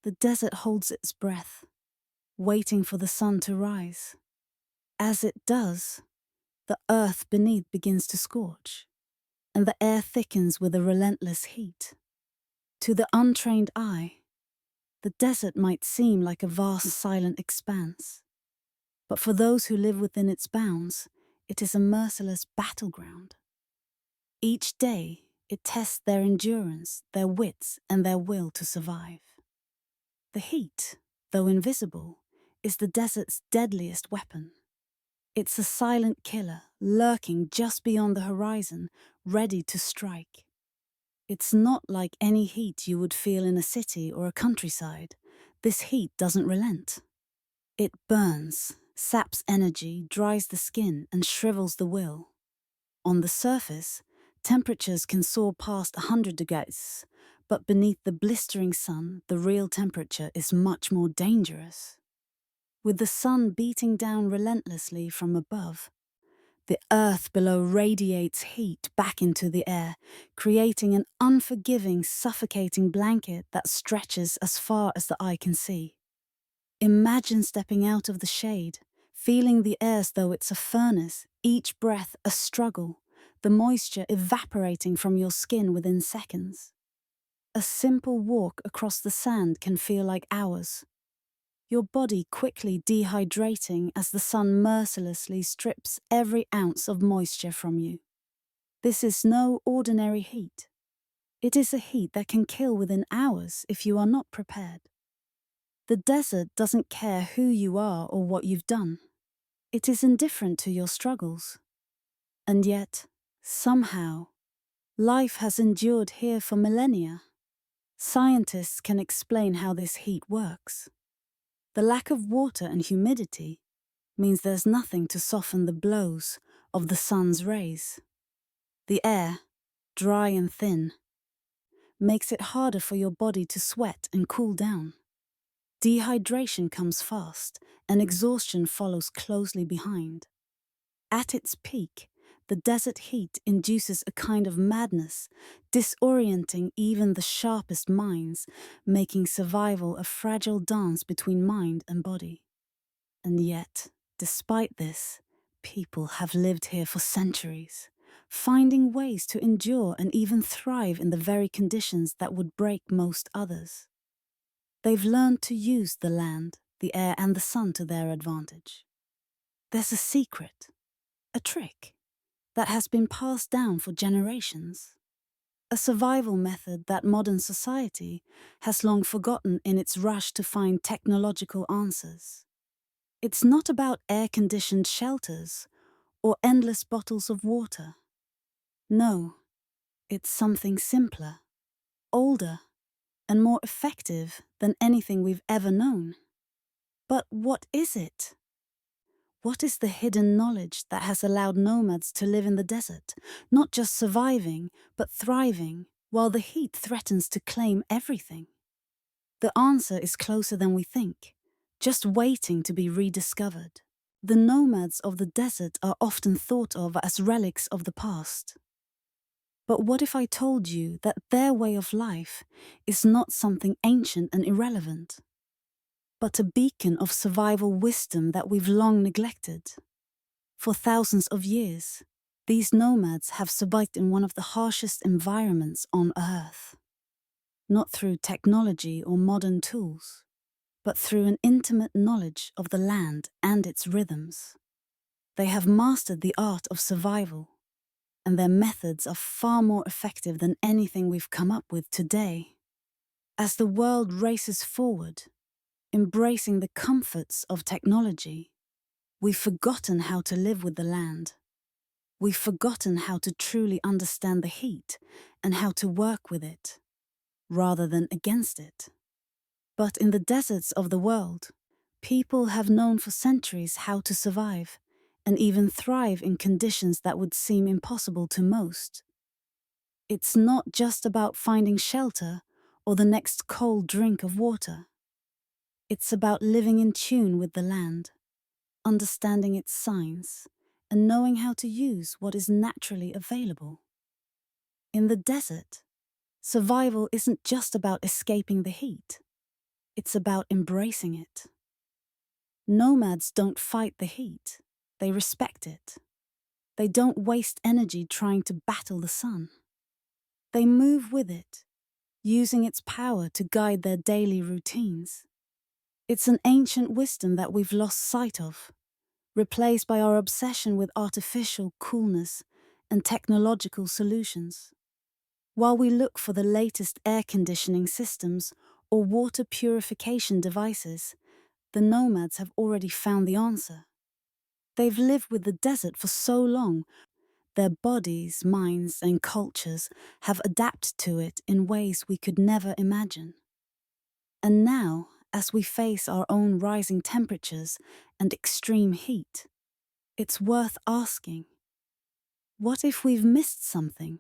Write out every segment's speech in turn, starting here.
The desert holds its breath, waiting for the sun to rise. As it does, the earth beneath begins to scorch, and the air thickens with a relentless heat. To the untrained eye, the desert might seem like a vast silent expanse, but for those who live within its bounds, it is a merciless battleground. Each day, it tests their endurance, their wits, and their will to survive. The heat, though invisible, is the desert's deadliest weapon. It's a silent killer, lurking just beyond the horizon, ready to strike. It's not like any heat you would feel in a city or a countryside. This heat doesn't relent. It burns, saps energy, dries the skin, and shrivels the will. On the surface, temperatures can soar past 100 degrees, but beneath the blistering sun, the real temperature is much more dangerous. With the sun beating down relentlessly from above, the earth below radiates heat back into the air, creating an unforgiving, suffocating blanket that stretches as far as the eye can see. Imagine stepping out of the shade, feeling the air as though it's a furnace, each breath a struggle, the moisture evaporating from your skin within seconds. A simple walk across the sand can feel like hours. Your body quickly dehydrating as the sun mercilessly strips every ounce of moisture from you. This is no ordinary heat. It is a heat that can kill within hours if you are not prepared. The desert doesn't care who you are or what you've done. It is indifferent to your struggles. And yet, somehow, life has endured here for millennia. Scientists can explain how this heat works. The lack of water and humidity means there's nothing to soften the blows of the sun's rays. The air, dry and thin, makes it harder for your body to sweat and cool down. Dehydration comes fast, and exhaustion follows closely behind. At its peak, the desert heat induces a kind of madness, disorienting even the sharpest minds, making survival a fragile dance between mind and body. And yet, despite this, people have lived here for centuries, finding ways to endure and even thrive in the very conditions that would break most others. They've learned to use the land, the air, and the sun to their advantage. There's a secret, a trick, that has been passed down for generations. A survival method that modern society has long forgotten in its rush to find technological answers. It's not about air-conditioned shelters or endless bottles of water. No, it's something simpler, older, and more effective than anything we've ever known. But what is it? What is the hidden knowledge that has allowed nomads to live in the desert, not just surviving, but thriving, while the heat threatens to claim everything? The answer is closer than we think, just waiting to be rediscovered. The nomads of the desert are often thought of as relics of the past. But what if I told you that their way of life is not something ancient and irrelevant, but a beacon of survival wisdom that we've long neglected? For thousands of years, these nomads have survived in one of the harshest environments on Earth. Not through technology or modern tools, but through an intimate knowledge of the land and its rhythms. They have mastered the art of survival, and their methods are far more effective than anything we've come up with today. As the world races forward, embracing the comforts of technology, we've forgotten how to live with the land. We've forgotten how to truly understand the heat and how to work with it, rather than against it. But in the deserts of the world, people have known for centuries how to survive and even thrive in conditions that would seem impossible to most. It's not just about finding shelter or the next cold drink of water. It's about living in tune with the land, understanding its signs, and knowing how to use what is naturally available. In the desert, survival isn't just about escaping the heat. It's about embracing it. Nomads don't fight the heat, they respect it. They don't waste energy trying to battle the sun. They move with it, using its power to guide their daily routines. It's an ancient wisdom that we've lost sight of, replaced by our obsession with artificial coolness and technological solutions. While we look for the latest air conditioning systems or water purification devices, the nomads have already found the answer. They've lived with the desert for so long, their bodies, minds, and cultures have adapted to it in ways we could never imagine. And now, as we face our own rising temperatures and extreme heat, it's worth asking, what if we've missed something?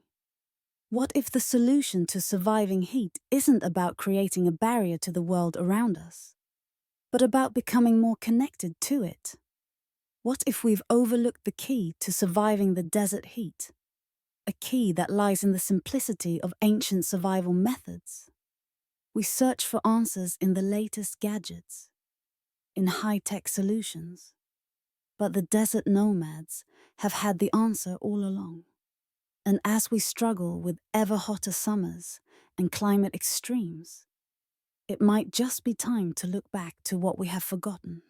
What if the solution to surviving heat isn't about creating a barrier to the world around us, but about becoming more connected to it? What if we've overlooked the key to surviving the desert heat? A key that lies in the simplicity of ancient survival methods. We search for answers in the latest gadgets, in high-tech solutions. But the desert nomads have had the answer all along. And as we struggle with ever hotter summers and climate extremes, it might just be time to look back to what we have forgotten.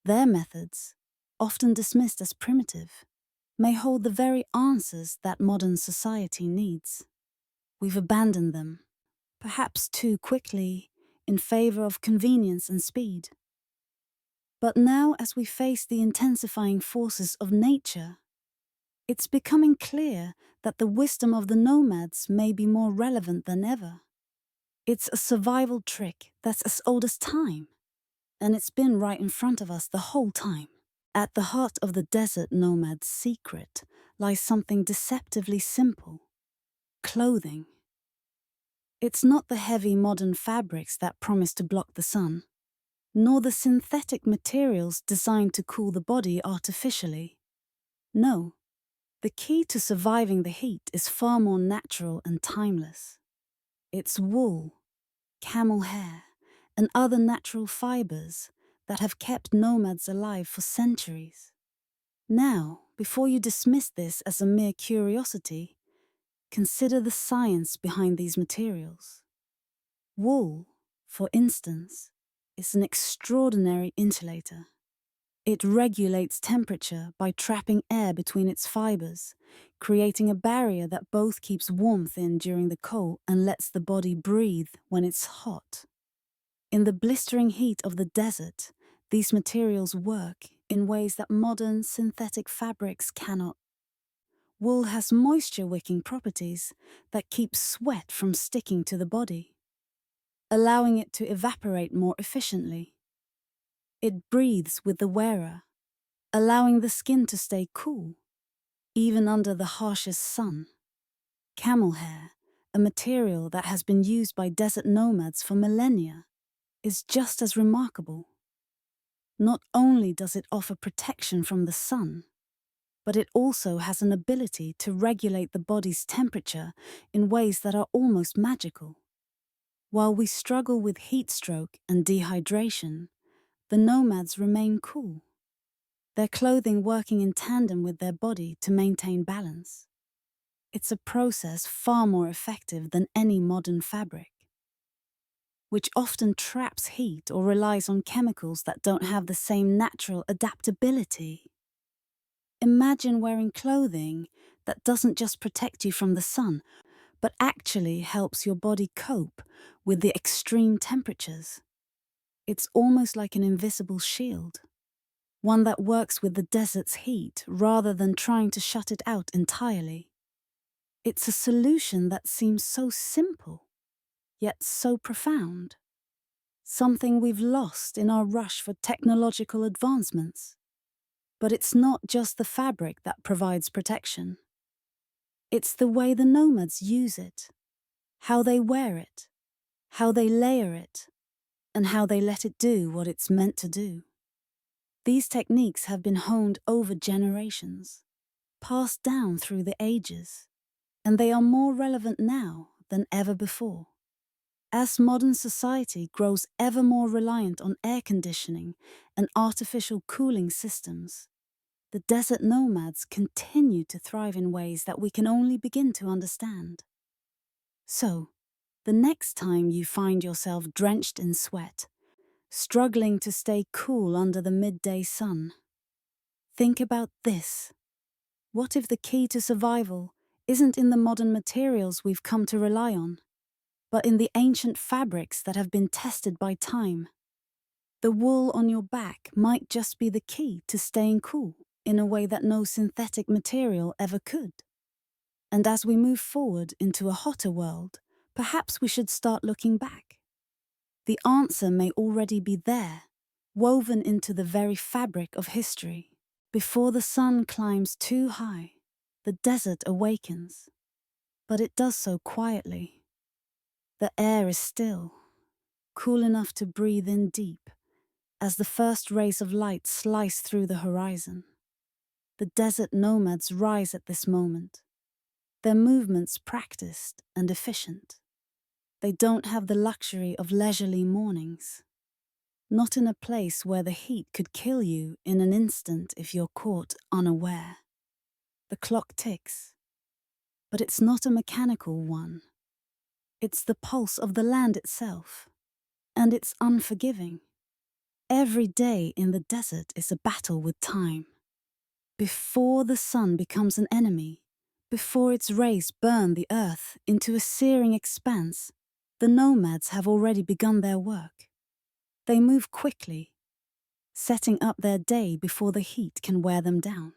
Their methods, often dismissed as primitive, may hold the very answers that modern society needs. We've abandoned them, perhaps too quickly, in favor of convenience and speed. But now, as we face the intensifying forces of nature, it's becoming clear that the wisdom of the nomads may be more relevant than ever. It's a survival trick that's as old as time, and it's been right in front of us the whole time. At the heart of the desert nomad's secret lies something deceptively simple: clothing. It's not the heavy modern fabrics that promise to block the sun, nor the synthetic materials designed to cool the body artificially. No, the key to surviving the heat is far more natural and timeless. It's wool, camel hair, and other natural fibers that have kept nomads alive for centuries. Now, before you dismiss this as a mere curiosity, consider the science behind these materials. Wool, for instance, is an extraordinary insulator. It regulates temperature by trapping air between its fibers, creating a barrier that both keeps warmth in during the cold and lets the body breathe when it's hot. In the blistering heat of the desert, these materials work in ways that modern synthetic fabrics cannot. Wool has moisture-wicking properties that keep sweat from sticking to the body, allowing it to evaporate more efficiently. It breathes with the wearer, allowing the skin to stay cool, even under the harshest sun. Camel hair, a material that has been used by desert nomads for millennia, is just as remarkable. Not only does it offer protection from the sun, but it also has an ability to regulate the body's temperature in ways that are almost magical. While we struggle with heat stroke and dehydration, the nomads remain cool, their clothing working in tandem with their body to maintain balance. It's a process far more effective than any modern fabric, which often traps heat or relies on chemicals that don't have the same natural adaptability. Imagine wearing clothing that doesn't just protect you from the sun, but actually helps your body cope with the extreme temperatures. It's almost like an invisible shield, one that works with the desert's heat rather than trying to shut it out entirely. It's a solution that seems so simple, yet so profound. Something we've lost in our rush for technological advancements. But it's not just the fabric that provides protection. It's the way the nomads use it, how they wear it, how they layer it, and how they let it do what it's meant to do. These techniques have been honed over generations, passed down through the ages, and they are more relevant now than ever before. As modern society grows ever more reliant on air conditioning and artificial cooling systems, the desert nomads continue to thrive in ways that we can only begin to understand. So, the next time you find yourself drenched in sweat, struggling to stay cool under the midday sun, think about this. What if the key to survival isn't in the modern materials we've come to rely on, but in the ancient fabrics that have been tested by time? The wool on your back might just be the key to staying cool in a way that no synthetic material ever could. And as we move forward into a hotter world, perhaps we should start looking back. The answer may already be there, woven into the very fabric of history. Before the sun climbs too high, the desert awakens, but it does so quietly. The air is still, cool enough to breathe in deep, as the first rays of light slice through the horizon. The desert nomads rise at this moment, their movements practiced and efficient. They don't have the luxury of leisurely mornings, not in a place where the heat could kill you in an instant if you're caught unaware. The clock ticks, but it's not a mechanical one. It's the pulse of the land itself, and it's unforgiving. Every day in the desert is a battle with time. Before the sun becomes an enemy, before its rays burn the earth into a searing expanse, the nomads have already begun their work. They move quickly, setting up their day before the heat can wear them down.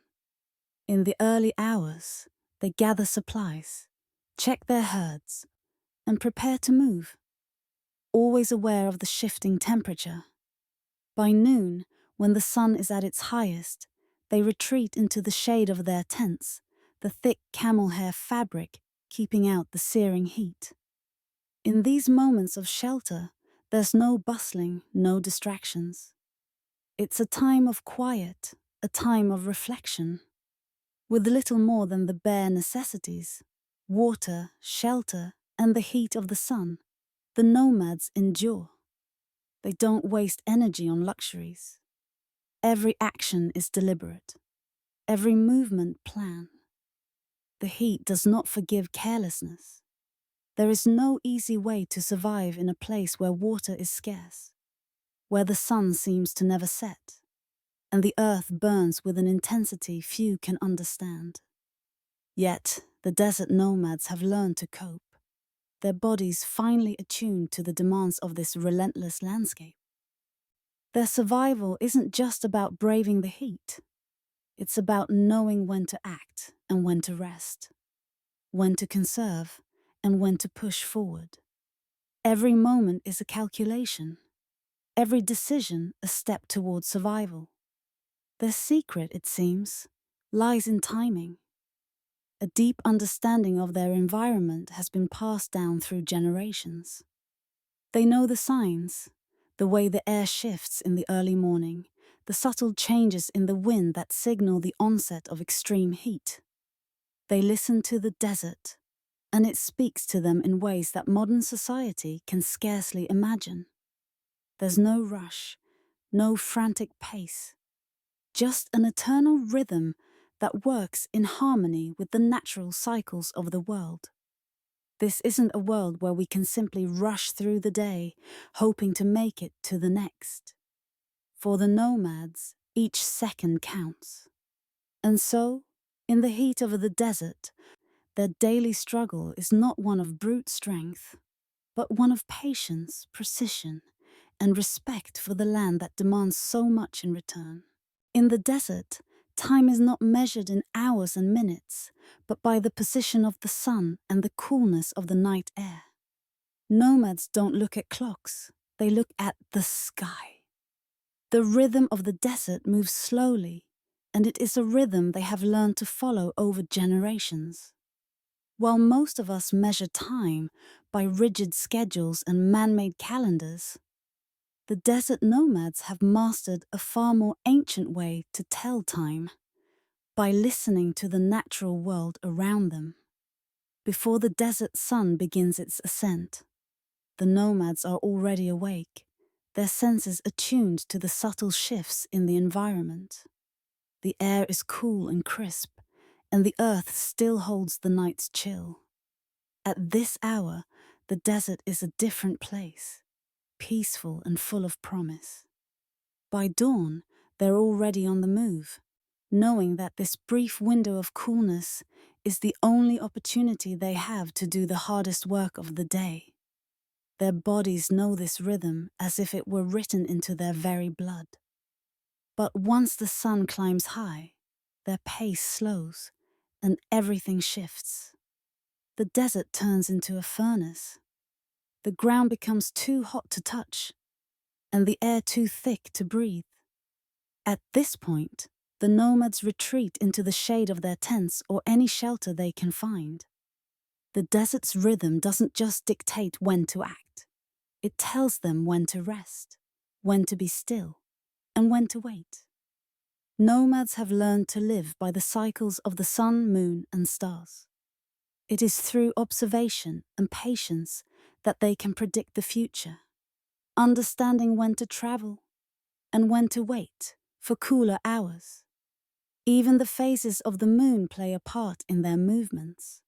In the early hours, they gather supplies, check their herds, and prepare to move, always aware of the shifting temperature. By noon, when the sun is at its highest, they retreat into the shade of their tents, the thick camel hair fabric keeping out the searing heat. In these moments of shelter, there's no bustling, no distractions. It's a time of quiet, a time of reflection. With little more than the bare necessities, water, shelter, and the heat of the sun, the nomads endure. They don't waste energy on luxuries. Every action is deliberate, every movement planned. The heat does not forgive carelessness. There is no easy way to survive in a place where water is scarce, where the sun seems to never set, and the earth burns with an intensity few can understand. Yet, the desert nomads have learned to cope, their bodies finely attuned to the demands of this relentless landscape. Their survival isn't just about braving the heat. It's about knowing when to act and when to rest, when to conserve and when to push forward. Every moment is a calculation, every decision a step towards survival. Their secret, it seems, lies in timing. A deep understanding of their environment has been passed down through generations. They know the signs, the way the air shifts in the early morning, the subtle changes in the wind that signal the onset of extreme heat. They listen to the desert, and it speaks to them in ways that modern society can scarcely imagine. There's no rush, no frantic pace, just an eternal rhythm that works in harmony with the natural cycles of the world. This isn't a world where we can simply rush through the day, hoping to make it to the next. For the nomads, each second counts. And so, in the heat of the desert, their daily struggle is not one of brute strength, but one of patience, precision, and respect for the land that demands so much in return. In the desert, time is not measured in hours and minutes, but by the position of the sun and the coolness of the night air. Nomads don't look at clocks, they look at the sky. The rhythm of the desert moves slowly, and it is a rhythm they have learned to follow over generations. While most of us measure time by rigid schedules and man-made calendars, the desert nomads have mastered a far more ancient way to tell time, by listening to the natural world around them. Before the desert sun begins its ascent, the nomads are already awake, their senses attuned to the subtle shifts in the environment. The air is cool and crisp, and the earth still holds the night's chill. At this hour, the desert is a different place, peaceful and full of promise. By dawn, they're already on the move, knowing that this brief window of coolness is the only opportunity they have to do the hardest work of the day. Their bodies know this rhythm as if it were written into their very blood. But once the sun climbs high, their pace slows and everything shifts. The desert turns into a furnace. The ground becomes too hot to touch, and the air too thick to breathe. At this point, the nomads retreat into the shade of their tents or any shelter they can find. The desert's rhythm doesn't just dictate when to act. It tells them when to rest, when to be still, and when to wait. Nomads have learned to live by the cycles of the sun, moon, and stars. It is through observation and patience that they can predict the future, understanding when to travel and when to wait for cooler hours. Even the phases of the moon play a part in their movements.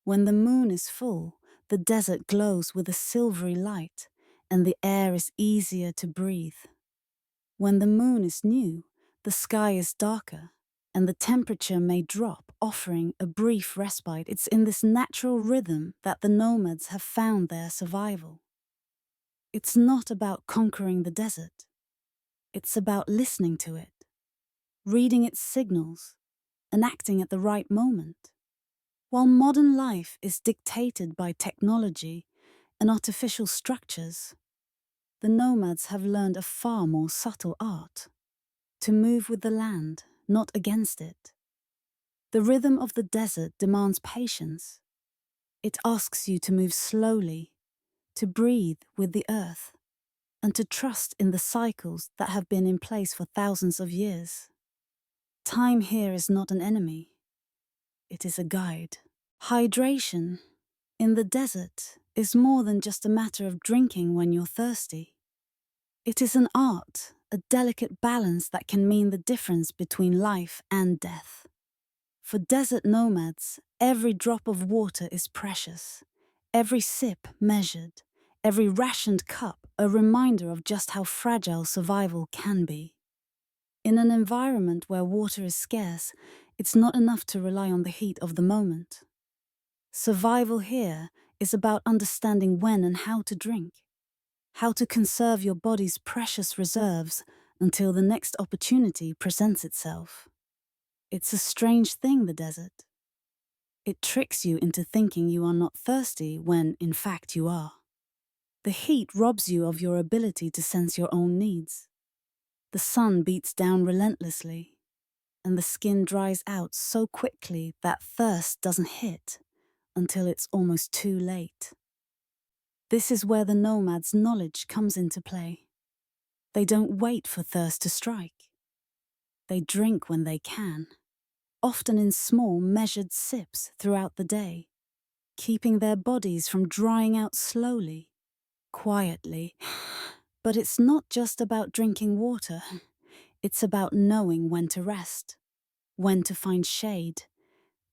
When the moon is full, the desert glows with a silvery light, and the air is easier to breathe. When the moon is new, the sky is darker, and the temperature may drop, offering a brief respite. It's in this natural rhythm that the nomads have found their survival. It's not about conquering the desert. It's about listening to it, reading its signals, and acting at the right moment. While modern life is dictated by technology and artificial structures, the nomads have learned a far more subtle art: to move with the land, not against it. The rhythm of the desert demands patience. It asks you to move slowly, to breathe with the earth, and to trust in the cycles that have been in place for thousands of years. Time here is not an enemy. It is a guide. Hydration in the desert is more than just a matter of drinking when you're thirsty. It is an art, a delicate balance that can mean the difference between life and death. For desert nomads, every drop of water is precious, every sip measured, every rationed cup a reminder of just how fragile survival can be. In an environment where water is scarce, it's not enough to rely on the heat of the moment. Survival here is about understanding when and how to drink, how to conserve your body's precious reserves until the next opportunity presents itself. It's a strange thing, the desert. It tricks you into thinking you are not thirsty when, in fact, you are. The heat robs you of your ability to sense your own needs. The sun beats down relentlessly, and the skin dries out so quickly that thirst doesn't hit until it's almost too late. This is where the nomad's knowledge comes into play. They don't wait for thirst to strike. They drink when they can, often in small, measured sips throughout the day, keeping their bodies from drying out slowly, quietly. But it's not just about drinking water. It's about knowing when to rest, when to find shade,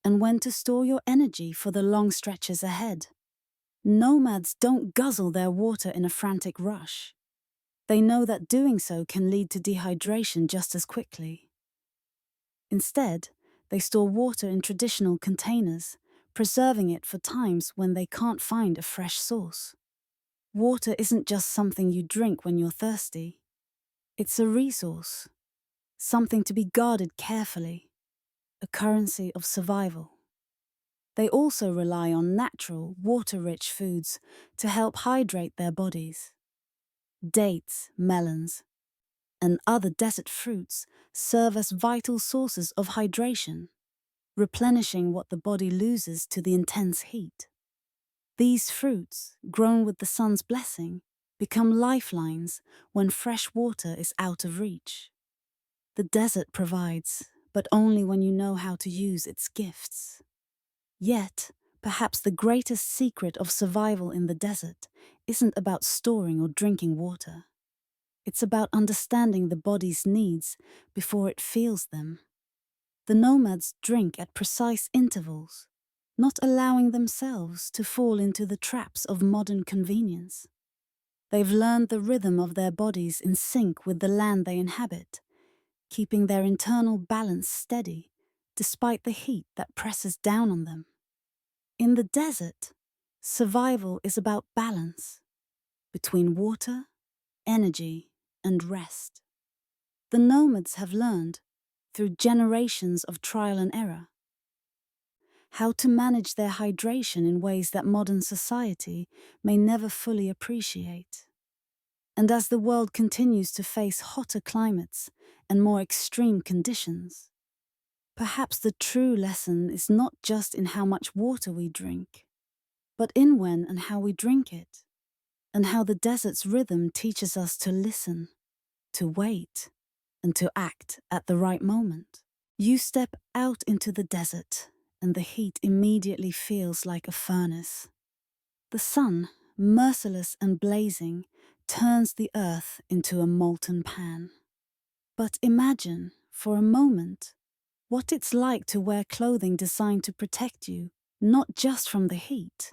and when to store your energy for the long stretches ahead. Nomads don't guzzle their water in a frantic rush. They know that doing so can lead to dehydration just as quickly. Instead, they store water in traditional containers, preserving it for times when they can't find a fresh source. Water isn't just something you drink when you're thirsty. It's a resource, something to be guarded carefully, a currency of survival. They also rely on natural, water-rich foods to help hydrate their bodies. Dates, melons, and other desert fruits serve as vital sources of hydration, replenishing what the body loses to the intense heat. These fruits, grown with the sun's blessing, become lifelines when fresh water is out of reach. The desert provides, but only when you know how to use its gifts. Yet, Perhaps the greatest secret of survival in the desert isn't about storing or drinking water. It's about understanding the body's needs before it feels them. The nomads drink at precise intervals, not allowing themselves to fall into the traps of modern convenience. They've learned the rhythm of their bodies in sync with the land they inhabit, keeping their internal balance steady despite the heat that presses down on them. In the desert, survival is about balance between water, energy, and rest. The nomads have learned, through generations of trial and error, how to manage their hydration in ways that modern society may never fully appreciate. And as the world continues to face hotter climates and more extreme conditions, perhaps the true lesson is not just in how much water we drink, but in when and how we drink it, and how the desert's rhythm teaches us to listen, to wait, and to act at the right moment. You step out into the desert, and the heat immediately feels like a furnace. The sun, merciless and blazing, turns the earth into a molten pan. But imagine, for a moment, what it's like to wear clothing designed to protect you, not just from the heat,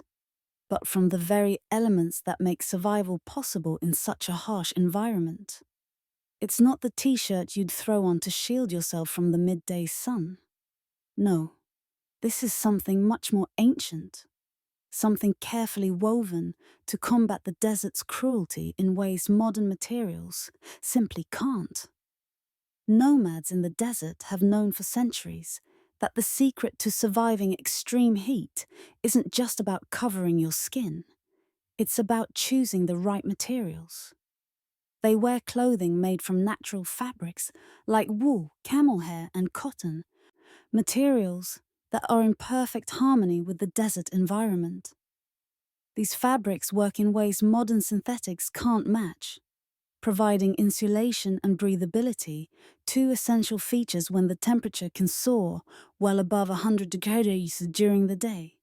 but from the very elements that make survival possible in such a harsh environment. It's not the t-shirt you'd throw on to shield yourself from the midday sun. No, this is something much more ancient, something carefully woven to combat the desert's cruelty in ways modern materials simply can't. Nomads in the desert have known for centuries that the secret to surviving extreme heat isn't just about covering your skin. It's about choosing the right materials. They wear clothing made from natural fabrics like wool, camel hair, and cotton, materials that are in perfect harmony with the desert environment. These fabrics work in ways modern synthetics can't match, providing insulation and breathability, two essential features when the temperature can soar well above 100 degrees during the day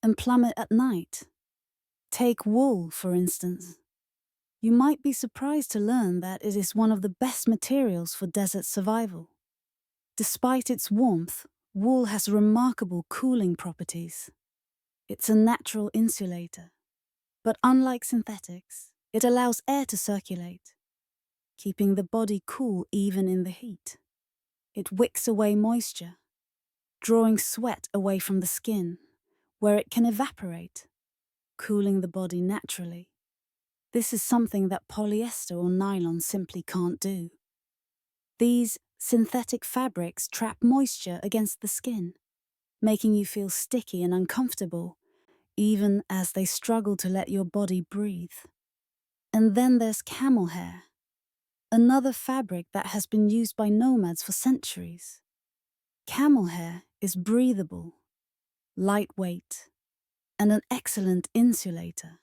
and plummet at night. Take wool, for instance. You might be surprised to learn that it is one of the best materials for desert survival. Despite its warmth, wool has remarkable cooling properties. It's a natural insulator, but unlike synthetics, it allows air to circulate, keeping the body cool even in the heat. It wicks away moisture, drawing sweat away from the skin, where it can evaporate, cooling the body naturally. This is something that polyester or nylon simply can't do. These synthetic fabrics trap moisture against the skin, making you feel sticky and uncomfortable, even as they struggle to let your body breathe. And then there's camel hair, another fabric that has been used by nomads for centuries. Camel hair is breathable, lightweight, and an excellent insulator.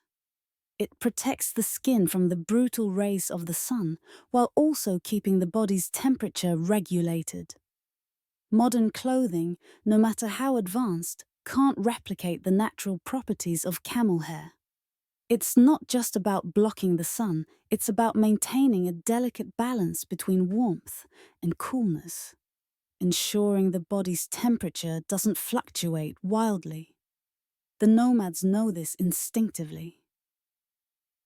It protects the skin from the brutal rays of the sun while also keeping the body's temperature regulated. Modern clothing, no matter how advanced, can't replicate the natural properties of camel hair. It's not just about blocking the sun, it's about maintaining a delicate balance between warmth and coolness, ensuring the body's temperature doesn't fluctuate wildly. The nomads know this instinctively.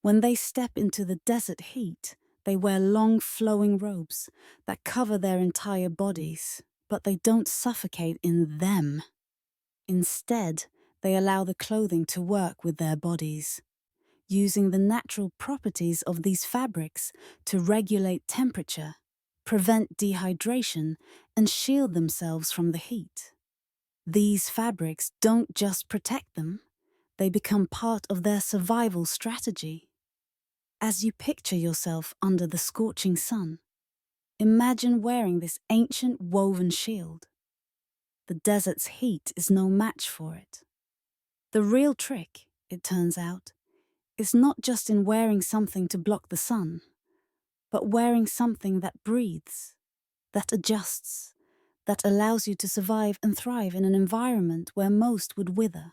When they step into the desert heat, they wear long flowing robes that cover their entire bodies, but they don't suffocate in them. Instead, they allow the clothing to work with their bodies, using the natural properties of these fabrics to regulate temperature, prevent dehydration, and shield themselves from the heat. These fabrics don't just protect them, they become part of their survival strategy. As you picture yourself under the scorching sun, imagine wearing this ancient woven shield. The desert's heat is no match for it. The real trick, it turns out, is not just in wearing something to block the sun, but wearing something that breathes, that adjusts, that allows you to survive and thrive in an environment where most would wither.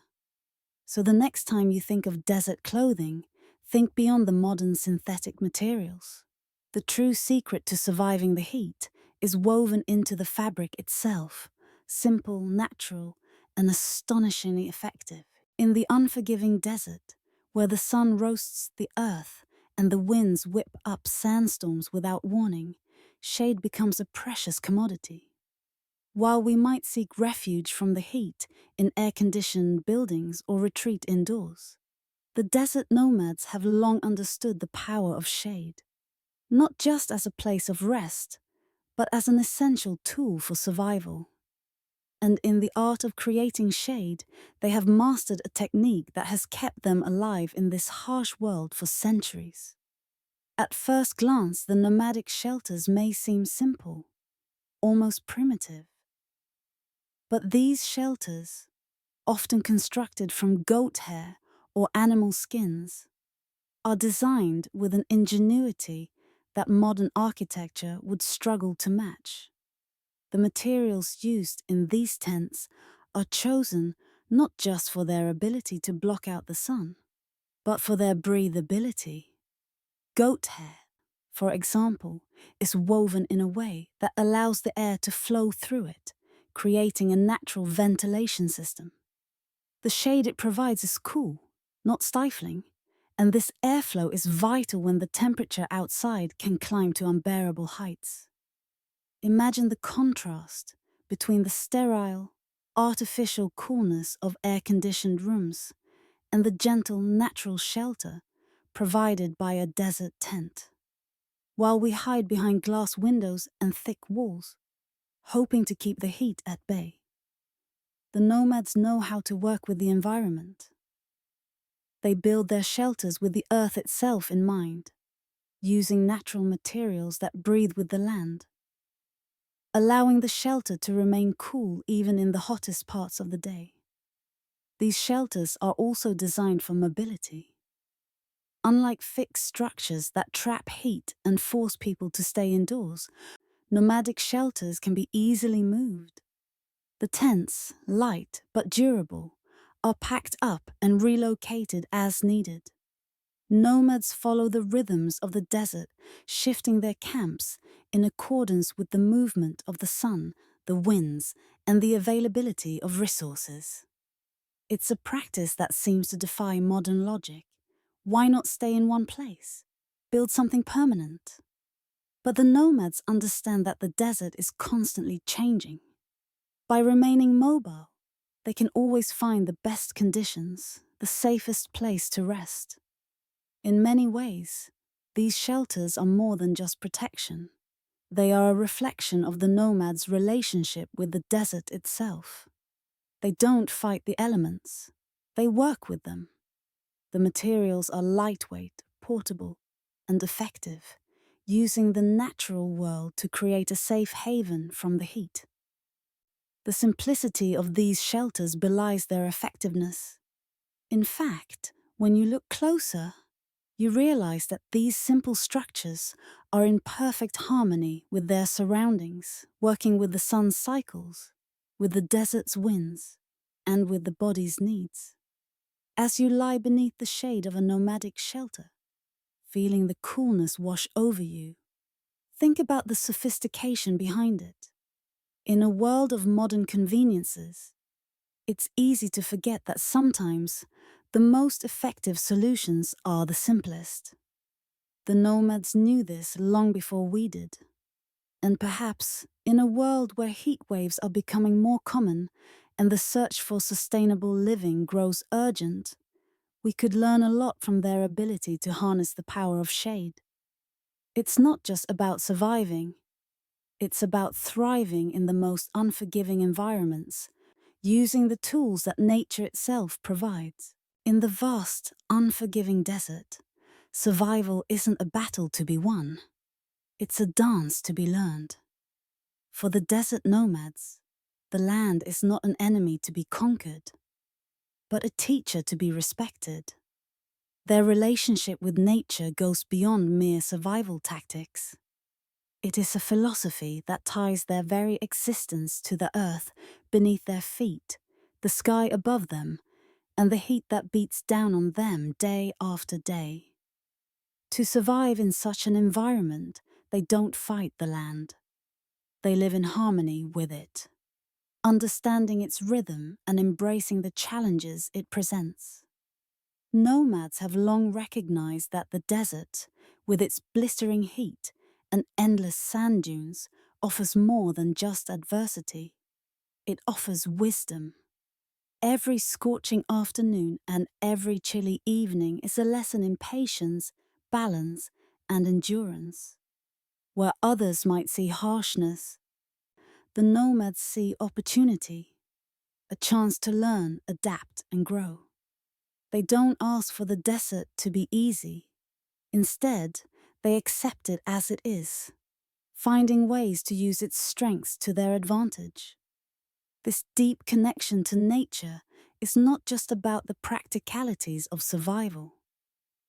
So the next time you think of desert clothing, think beyond the modern synthetic materials. The true secret to surviving the heat is woven into the fabric itself, simple, natural, and astonishingly effective. In the unforgiving desert, where the sun roasts the earth and the winds whip up sandstorms without warning, shade becomes a precious commodity. While we might seek refuge from the heat in air-conditioned buildings or retreat indoors, the desert nomads have long understood the power of shade, not just as a place of rest, but as an essential tool for survival. And in the art of creating shade, they have mastered a technique that has kept them alive in this harsh world for centuries. At first glance, the nomadic shelters may seem simple, almost primitive. But these shelters, often constructed from goat hair or animal skins, are designed with an ingenuity that modern architecture would struggle to match. The materials used in these tents are chosen not just for their ability to block out the sun, but for their breathability. Goat hair, for example, is woven in a way that allows the air to flow through it, creating a natural ventilation system. The shade it provides is cool, not stifling, and this airflow is vital when the temperature outside can climb to unbearable heights. Imagine the contrast between the sterile, artificial coolness of air-conditioned rooms and the gentle, natural shelter provided by a desert tent. While we hide behind glass windows and thick walls, hoping to keep the heat at bay, the nomads know how to work with the environment. They build their shelters with the earth itself in mind, using natural materials that breathe with the land, allowing the shelter to remain cool even in the hottest parts of the day. These shelters are also designed for mobility. Unlike fixed structures that trap heat and force people to stay indoors, nomadic shelters can be easily moved. The tents, light but durable, are packed up and relocated as needed. Nomads follow the rhythms of the desert, shifting their camps in accordance with the movement of the sun, the winds, and the availability of resources. It's a practice that seems to defy modern logic. Why not stay in one place? Build something permanent? But the nomads understand that the desert is constantly changing. By remaining mobile, they can always find the best conditions, the safest place to rest. In many ways, these shelters are more than just protection. They are a reflection of the nomad's relationship with the desert itself. They don't fight the elements, they work with them. The materials are lightweight, portable, and effective, using the natural world to create a safe haven from the heat. The simplicity of these shelters belies their effectiveness. In fact, when you look closer, you realize that these simple structures are in perfect harmony with their surroundings, working with the sun's cycles, with the desert's winds, and with the body's needs. As you lie beneath the shade of a nomadic shelter, feeling the coolness wash over you, think about the sophistication behind it. In a world of modern conveniences, it's easy to forget that sometimes the most effective solutions are the simplest. The nomads knew this long before we did. And perhaps, in a world where heat waves are becoming more common and the search for sustainable living grows urgent, we could learn a lot from their ability to harness the power of shade. It's not just about surviving. It's about thriving in the most unforgiving environments, using the tools that nature itself provides. In the vast, unforgiving desert, survival isn't a battle to be won. It's a dance to be learned. For the desert nomads, the land is not an enemy to be conquered, but a teacher to be respected. Their relationship with nature goes beyond mere survival tactics. It is a philosophy that ties their very existence to the earth beneath their feet, the sky above them, and the heat that beats down on them day after day. To survive in such an environment, they don't fight the land. They live in harmony with it, understanding its rhythm and embracing the challenges it presents. Nomads have long recognized that the desert, with its blistering heat and endless sand dunes, offers more than just adversity. It offers wisdom. Every scorching afternoon and every chilly evening is a lesson in patience, balance, and endurance. Where others might see harshness, the nomads see opportunity, a chance to learn, adapt, and grow. They don't ask for the desert to be easy. Instead, they accept it as it is, finding ways to use its strengths to their advantage. This deep connection to nature is not just about the practicalities of survival,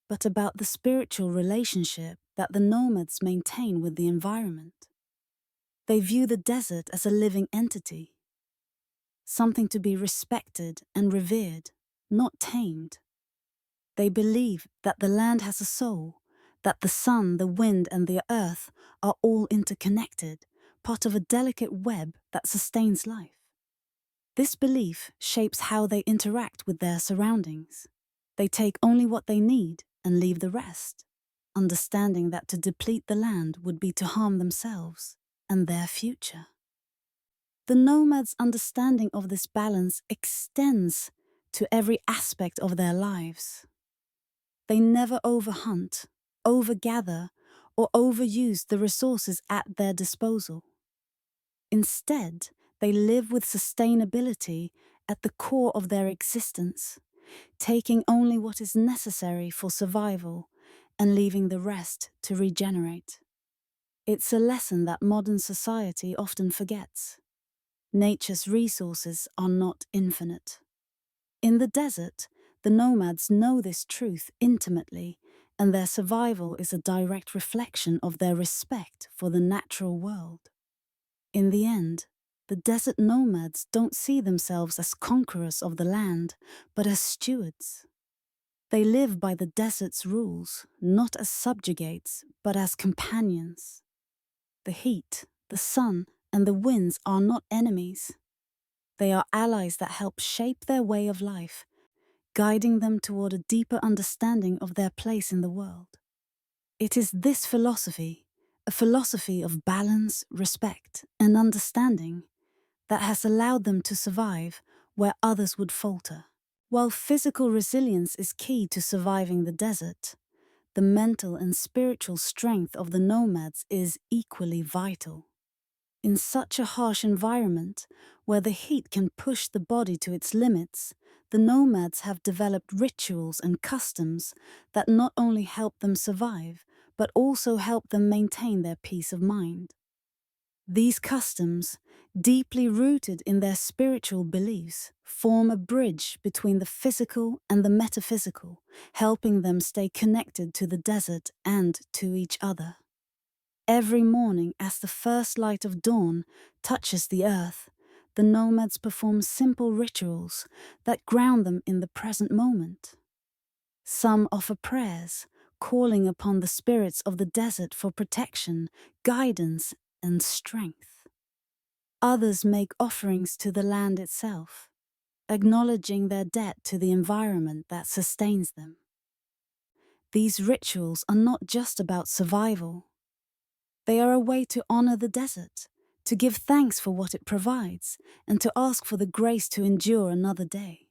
but about the spiritual relationship that the nomads maintain with the environment. They view the desert as a living entity, something to be respected and revered, not tamed. They believe that the land has a soul, that the sun, the wind, and the earth are all interconnected, part of a delicate web that sustains life. This belief shapes how they interact with their surroundings. They take only what they need and leave the rest, understanding that to deplete the land would be to harm themselves and their future. The nomads' understanding of this balance extends to every aspect of their lives. They never overhunt, overgather, or overuse the resources at their disposal. Instead, they live with sustainability at the core of their existence, taking only what is necessary for survival and leaving the rest to regenerate. It's a lesson that modern society often forgets. Nature's resources are not infinite. In the desert, the nomads know this truth intimately, and their survival is a direct reflection of their respect for the natural world. In the end, the desert nomads don't see themselves as conquerors of the land, but as stewards. They live by the desert's rules, not as subjugates, but as companions. The heat, the sun, and the winds are not enemies. They are allies that help shape their way of life, guiding them toward a deeper understanding of their place in the world. It is this philosophy, a philosophy of balance, respect, and understanding, that has allowed them to survive where others would falter. While physical resilience is key to surviving the desert, the mental and spiritual strength of the nomads is equally vital. In such a harsh environment, where the heat can push the body to its limits, the nomads have developed rituals and customs that not only help them survive, but also help them maintain their peace of mind. These customs, deeply rooted in their spiritual beliefs, form a bridge between the physical and the metaphysical, helping them stay connected to the desert and to each other. Every morning, as the first light of dawn touches the earth, the nomads perform simple rituals that ground them in the present moment. Some offer prayers, calling upon the spirits of the desert for protection, guidance, and strength. Others make offerings to the land itself, acknowledging their debt to the environment that sustains them. These rituals are not just about survival. They are a way to honor the desert, to give thanks for what it provides, and to ask for the grace to endure another day.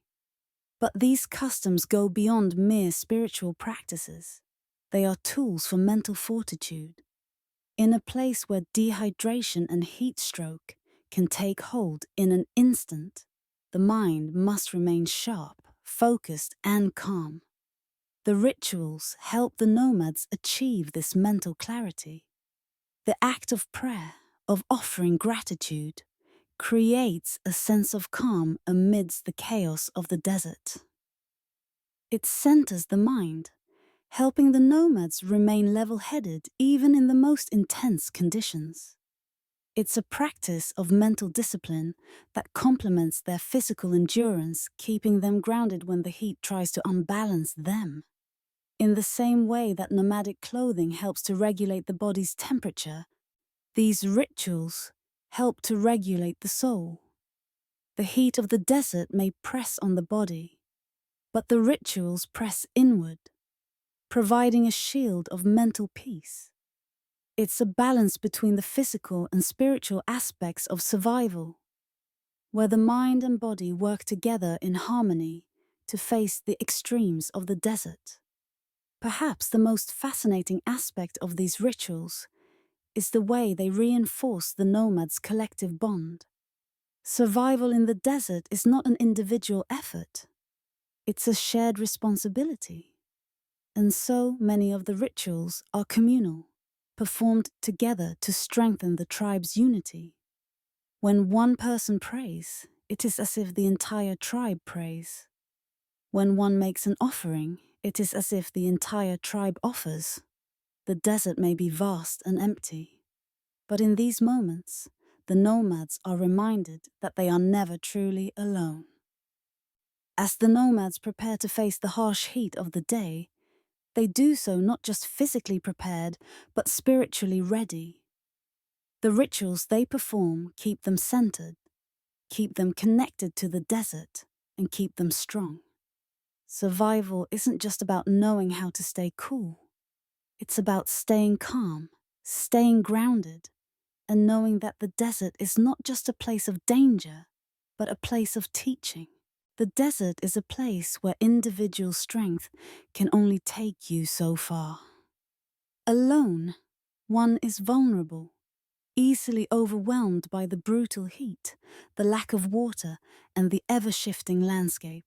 But these customs go beyond mere spiritual practices. They are tools for mental fortitude. In a place where dehydration and heat stroke can take hold in an instant, the mind must remain sharp, focused, and calm. The rituals help the nomads achieve this mental clarity. The act of prayer, of offering gratitude, creates a sense of calm amidst the chaos of the desert. It centers the mind, helping the nomads remain level-headed even in the most intense conditions. It's a practice of mental discipline that complements their physical endurance, keeping them grounded when the heat tries to unbalance them. In the same way that nomadic clothing helps to regulate the body's temperature, these rituals help to regulate the soul. The heat of the desert may press on the body, but the rituals press inward, providing a shield of mental peace. It's a balance between the physical and spiritual aspects of survival, where the mind and body work together in harmony to face the extremes of the desert. Perhaps the most fascinating aspect of these rituals is the way they reinforce the nomads' collective bond. Survival in the desert is not an individual effort, it's a shared responsibility. And so many of the rituals are communal, performed together to strengthen the tribe's unity. When one person prays, it is as if the entire tribe prays. When one makes an offering, it is as if the entire tribe offers. The desert may be vast and empty, but in these moments, the nomads are reminded that they are never truly alone. As the nomads prepare to face the harsh heat of the day, they do so not just physically prepared, but spiritually ready. The rituals they perform keep them centered, keep them connected to the desert, and keep them strong. Survival isn't just about knowing how to stay cool. It's about staying calm, staying grounded, and knowing that the desert is not just a place of danger, but a place of teaching. The desert is a place where individual strength can only take you so far. Alone, one is vulnerable, easily overwhelmed by the brutal heat, the lack of water, and the ever-shifting landscape.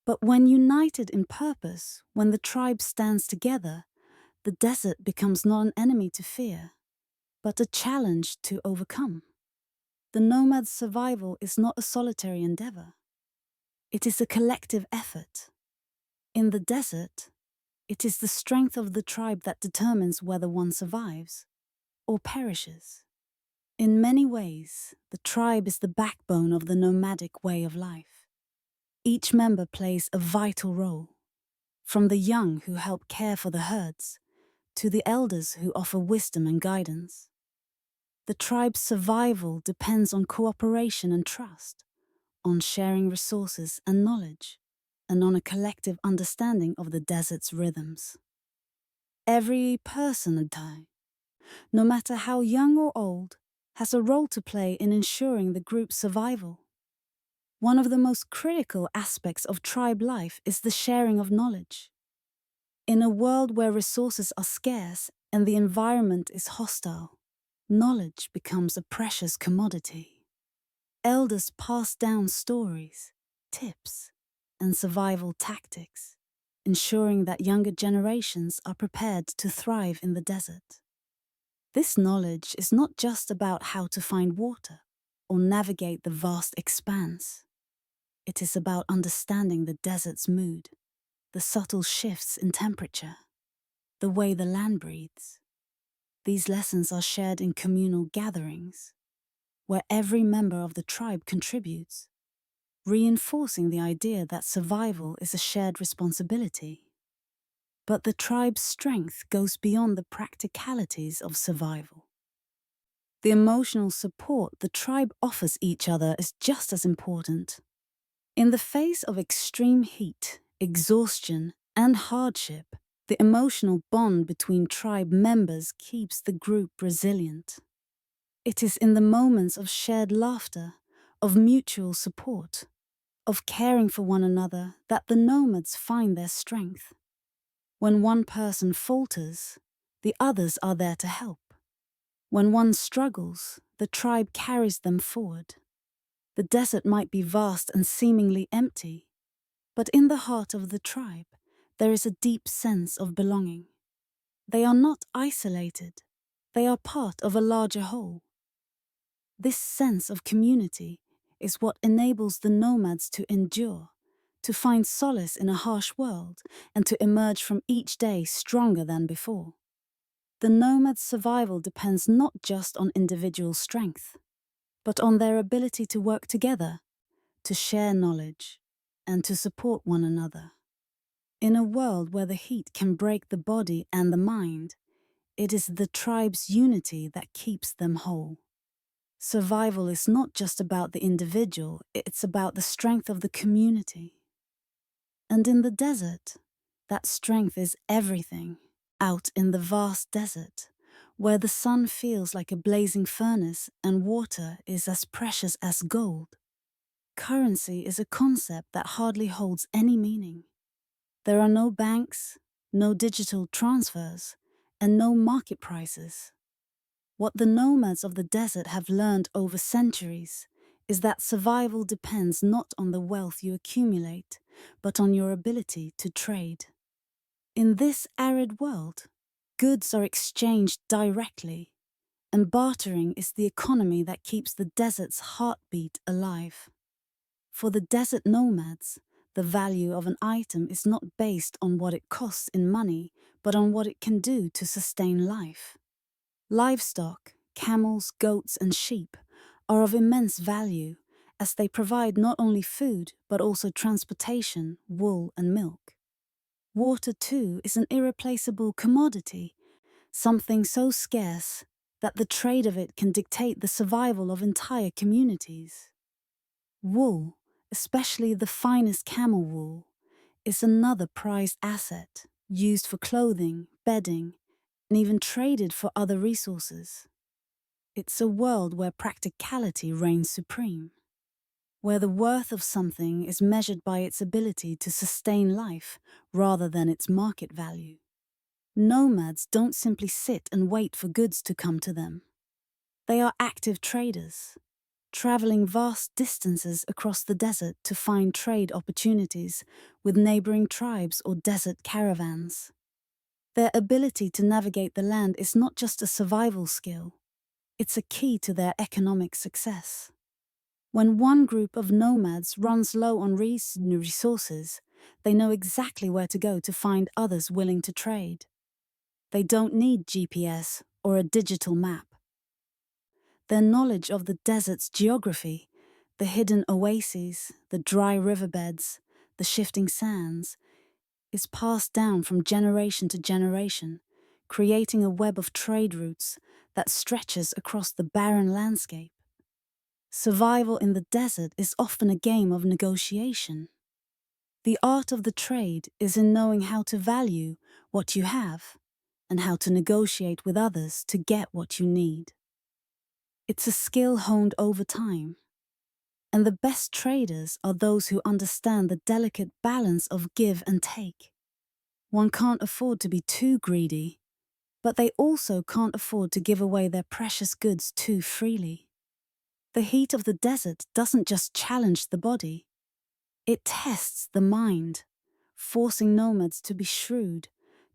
But when united in purpose, when the tribe stands together, the desert becomes not an enemy to fear, but a challenge to overcome. The nomad's survival is not a solitary endeavor. It is a collective effort. In the desert, it is the strength of the tribe that determines whether one survives or perishes. In many ways, the tribe is the backbone of the nomadic way of life. Each member plays a vital role, from the young who help care for the herds to the elders who offer wisdom and guidance. The tribe's survival depends on cooperation and trust, on sharing resources and knowledge, and on a collective understanding of the desert's rhythms. Every person, no matter how young or old, has a role to play in ensuring the group's survival. One of the most critical aspects of tribe life is the sharing of knowledge. In a world where resources are scarce and the environment is hostile, knowledge becomes a precious commodity. Elders pass down stories, tips, and survival tactics, ensuring that younger generations are prepared to thrive in the desert. This knowledge is not just about how to find water or navigate the vast expanse. It is about understanding the desert's mood, the subtle shifts in temperature, the way the land breathes. These lessons are shared in communal gatherings, where every member of the tribe contributes, reinforcing the idea that survival is a shared responsibility. But the tribe's strength goes beyond the practicalities of survival. The emotional support the tribe offers each other is just as important. In the face of extreme heat, exhaustion, and hardship, the emotional bond between tribe members keeps the group resilient. It is in the moments of shared laughter, of mutual support, of caring for one another that the nomads find their strength. When one person falters, the others are there to help. When one struggles, the tribe carries them forward. The desert might be vast and seemingly empty, but in the heart of the tribe, there is a deep sense of belonging. They are not isolated, they are part of a larger whole. This sense of community is what enables the nomads to endure, to find solace in a harsh world, and to emerge from each day stronger than before. The nomad's survival depends not just on individual strength, but on their ability to work together, to share knowledge, and to support one another. In a world where the heat can break the body and the mind, it is the tribe's unity that keeps them whole. Survival is not just about the individual, it's about the strength of the community. And in the desert, that strength is everything. Out in the vast desert, where the sun feels like a blazing furnace and water is as precious as gold, currency is a concept that hardly holds any meaning. There are no banks, no digital transfers, and no market prices. What the nomads of the desert have learned over centuries is that survival depends not on the wealth you accumulate, but on your ability to trade. In this arid world, goods are exchanged directly, and bartering is the economy that keeps the desert's heartbeat alive. For the desert nomads, the value of an item is not based on what it costs in money, but on what it can do to sustain life. Livestock, camels, goats, and sheep, are of immense value, as they provide not only food, but also transportation, wool, and milk. Water, too, is an irreplaceable commodity, something so scarce that the trade of it can dictate the survival of entire communities. Wool, especially the finest camel wool, is another prized asset, used for clothing, bedding, and even traded for other resources. It's a world where practicality reigns supreme, where the worth of something is measured by its ability to sustain life rather than its market value. Nomads don't simply sit and wait for goods to come to them. They are active traders, traveling vast distances across the desert to find trade opportunities with neighboring tribes or desert caravans. Their ability to navigate the land is not just a survival skill, it's a key to their economic success. When one group of nomads runs low on resources, they know exactly where to go to find others willing to trade. They don't need GPS or a digital map. Their knowledge of the desert's geography, the hidden oases, the dry riverbeds, the shifting sands, is passed down from generation to generation, creating a web of trade routes that stretches across the barren landscape. Survival in the desert is often a game of negotiation. The art of the trade is in knowing how to value what you have and how to negotiate with others to get what you need. It's a skill honed over time, and the best traders are those who understand the delicate balance of give and take. One can't afford to be too greedy, but they also can't afford to give away their precious goods too freely. The heat of the desert doesn't just challenge the body, it tests the mind, forcing nomads to be shrewd,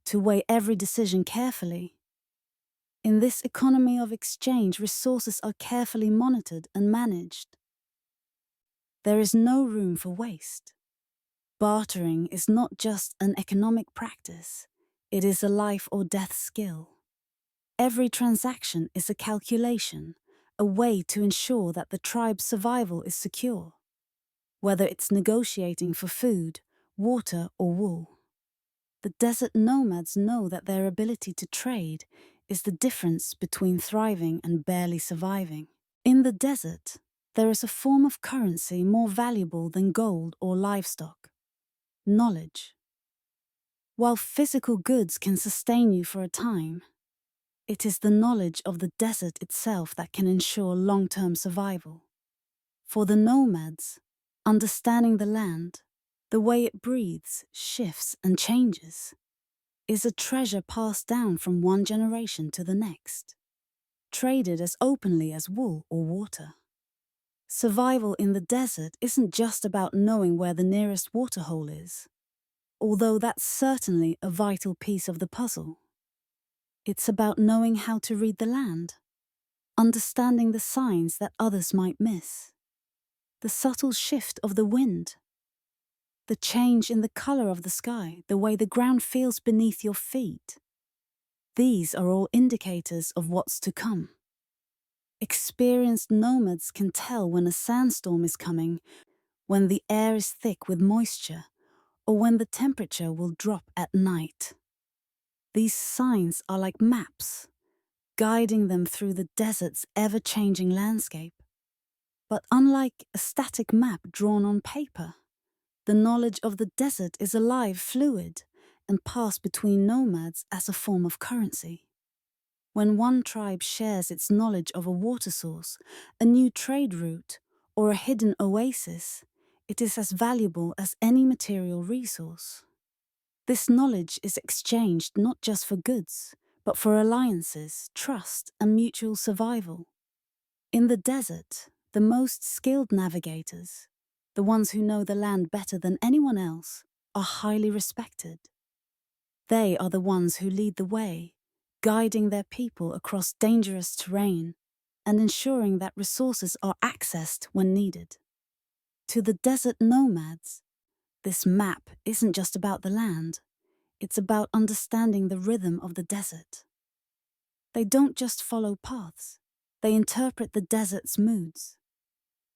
to weigh every decision carefully. In this economy of exchange, resources are carefully monitored and managed. There is no room for waste. Bartering is not just an economic practice, it is a life or death skill. Every transaction is a calculation, a way to ensure that the tribe's survival is secure, whether it's negotiating for food, water, or wool. The desert nomads know that their ability to trade is the difference between thriving and barely surviving. In the desert, there is a form of currency more valuable than gold or livestock: knowledge. While physical goods can sustain you for a time, it is the knowledge of the desert itself that can ensure long-term survival. For the nomads, understanding the land, the way it breathes, shifts, and changes, is a treasure passed down from one generation to the next, traded as openly as wool or water. Survival in the desert isn't just about knowing where the nearest waterhole is, although that's certainly a vital piece of the puzzle. It's about knowing how to read the land, understanding the signs that others might miss, the subtle shift of the wind, the change in the color of the sky, the way the ground feels beneath your feet. These are all indicators of what's to come. Experienced nomads can tell when a sandstorm is coming, when the air is thick with moisture, or when the temperature will drop at night. These signs are like maps, guiding them through the desert's ever-changing landscape. But unlike a static map drawn on paper, the knowledge of the desert is alive, fluid, and passed between nomads as a form of currency. When one tribe shares its knowledge of a water source, a new trade route, or a hidden oasis, it is as valuable as any material resource. This knowledge is exchanged not just for goods, but for alliances, trust, and mutual survival. In the desert, the most skilled navigators, the ones who know the land better than anyone else, are highly respected. They are the ones who lead the way, guiding their people across dangerous terrain and ensuring that resources are accessed when needed. To the desert nomads, this map isn't just about the land, it's about understanding the rhythm of the desert. They don't just follow paths, they interpret the desert's moods.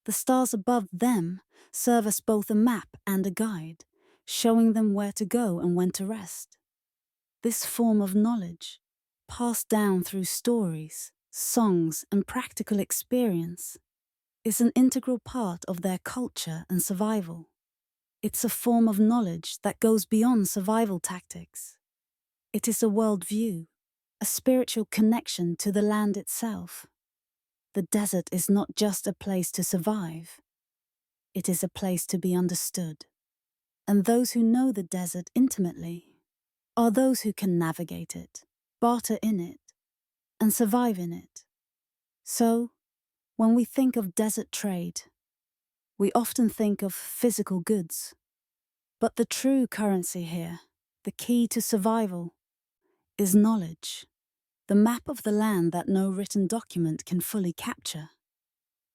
The stars above them serve as both a map and a guide, showing them where to go and when to rest. This form of knowledge, passed down through stories, songs, and practical experience, is an integral part of their culture and survival. It's a form of knowledge that goes beyond survival tactics. It is a worldview, a spiritual connection to the land itself. The desert is not just a place to survive. It is a place to be understood. And those who know the desert intimately are those who can navigate it, barter in it, and survive in it. So, when we think of desert trade, we often think of physical goods. But the true currency here, the key to survival, is knowledge, the map of the land that no written document can fully capture.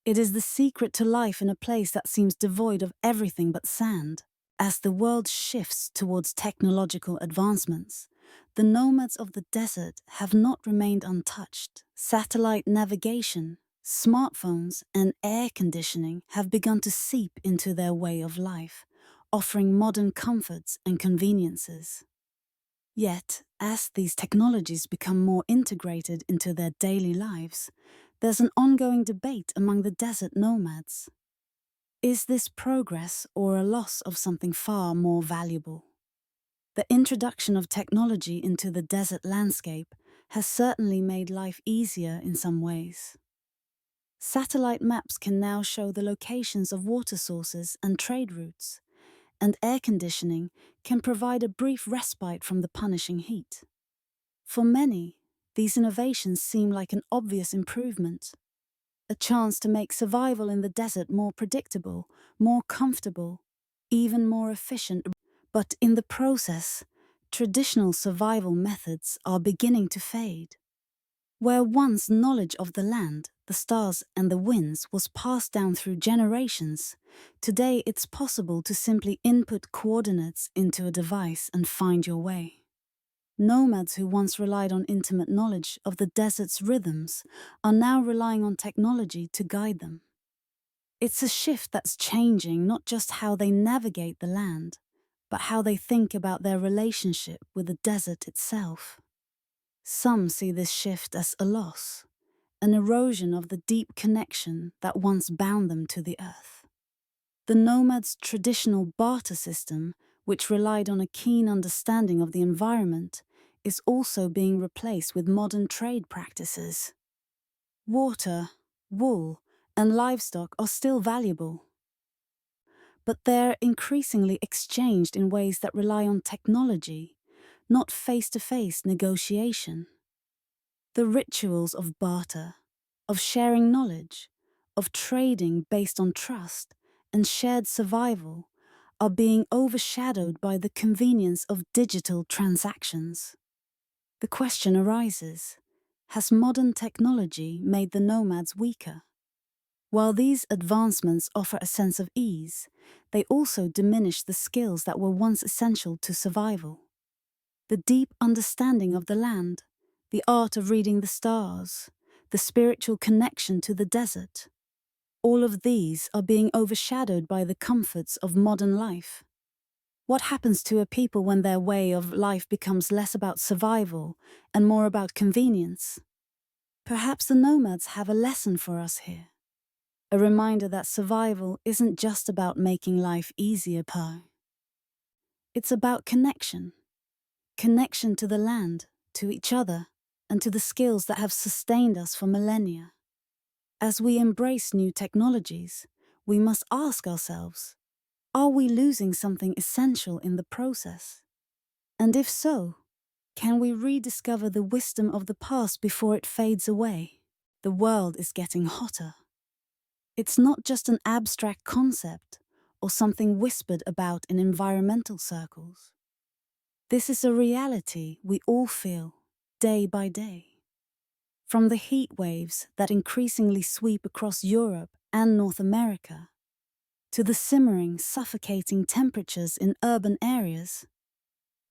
It is the secret to life in a place that seems devoid of everything but sand. As the world shifts towards technological advancements, the nomads of the desert have not remained untouched. Satellite navigation, smartphones, and air conditioning have begun to seep into their way of life, offering modern comforts and conveniences. Yet, as these technologies become more integrated into their daily lives, there's an ongoing debate among the desert nomads. Is this progress or a loss of something far more valuable? The introduction of technology into the desert landscape has certainly made life easier in some ways. Satellite maps can now show the locations of water sources and trade routes, and air conditioning can provide a brief respite from the punishing heat. For many, these innovations seem like an obvious improvement, a chance to make survival in the desert more predictable, more comfortable, even more efficient. But in the process, traditional survival methods are beginning to fade. Where once knowledge of the land, the stars, and the winds was passed down through generations, today it's possible to simply input coordinates into a device and find your way. Nomads who once relied on intimate knowledge of the desert's rhythms are now relying on technology to guide them. It's a shift that's changing not just how they navigate the land, but how they think about their relationship with the desert itself. Some see this shift as a loss, an erosion of the deep connection that once bound them to the earth. The nomads' traditional barter system, which relied on a keen understanding of the environment, is also being replaced with modern trade practices. Water, wool, and livestock are still valuable, but they're increasingly exchanged in ways that rely on technology, not face-to-face negotiation. The rituals of barter, of sharing knowledge, of trading based on trust and shared survival are being overshadowed by the convenience of digital transactions. The question arises, has modern technology made the nomads weaker? While these advancements offer a sense of ease, they also diminish the skills that were once essential to survival. The deep understanding of the land, the art of reading the stars, the spiritual connection to the desert. All of these are being overshadowed by the comforts of modern life. What happens to a people when their way of life becomes less about survival and more about convenience? Perhaps the nomads have a lesson for us here. A reminder that survival isn't just about making life easier, Pi. It's about connection. Connection to the land, to each other, and to the skills that have sustained us for millennia. As we embrace new technologies, we must ask ourselves, are we losing something essential in the process? And if so, can we rediscover the wisdom of the past before it fades away? The world is getting hotter. It's not just an abstract concept or something whispered about in environmental circles. This is a reality we all feel day by day. From the heat waves that increasingly sweep across Europe and North America, to the simmering, suffocating temperatures in urban areas,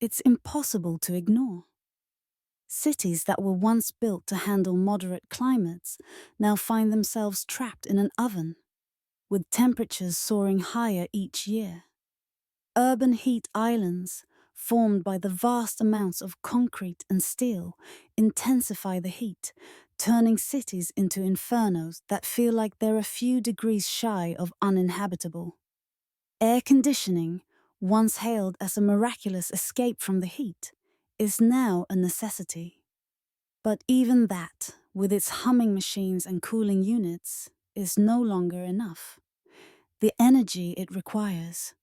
it's impossible to ignore. Cities that were once built to handle moderate climates now find themselves trapped in an oven, with temperatures soaring higher each year. Urban heat islands, formed by the vast amounts of concrete and steel, intensify the heat, turning cities into infernos that feel like they're a few degrees shy of uninhabitable. Air conditioning, once hailed as a miraculous escape from the heat, is now a necessity. But even that, with its humming machines and cooling units, is no longer enough. The energy it requires,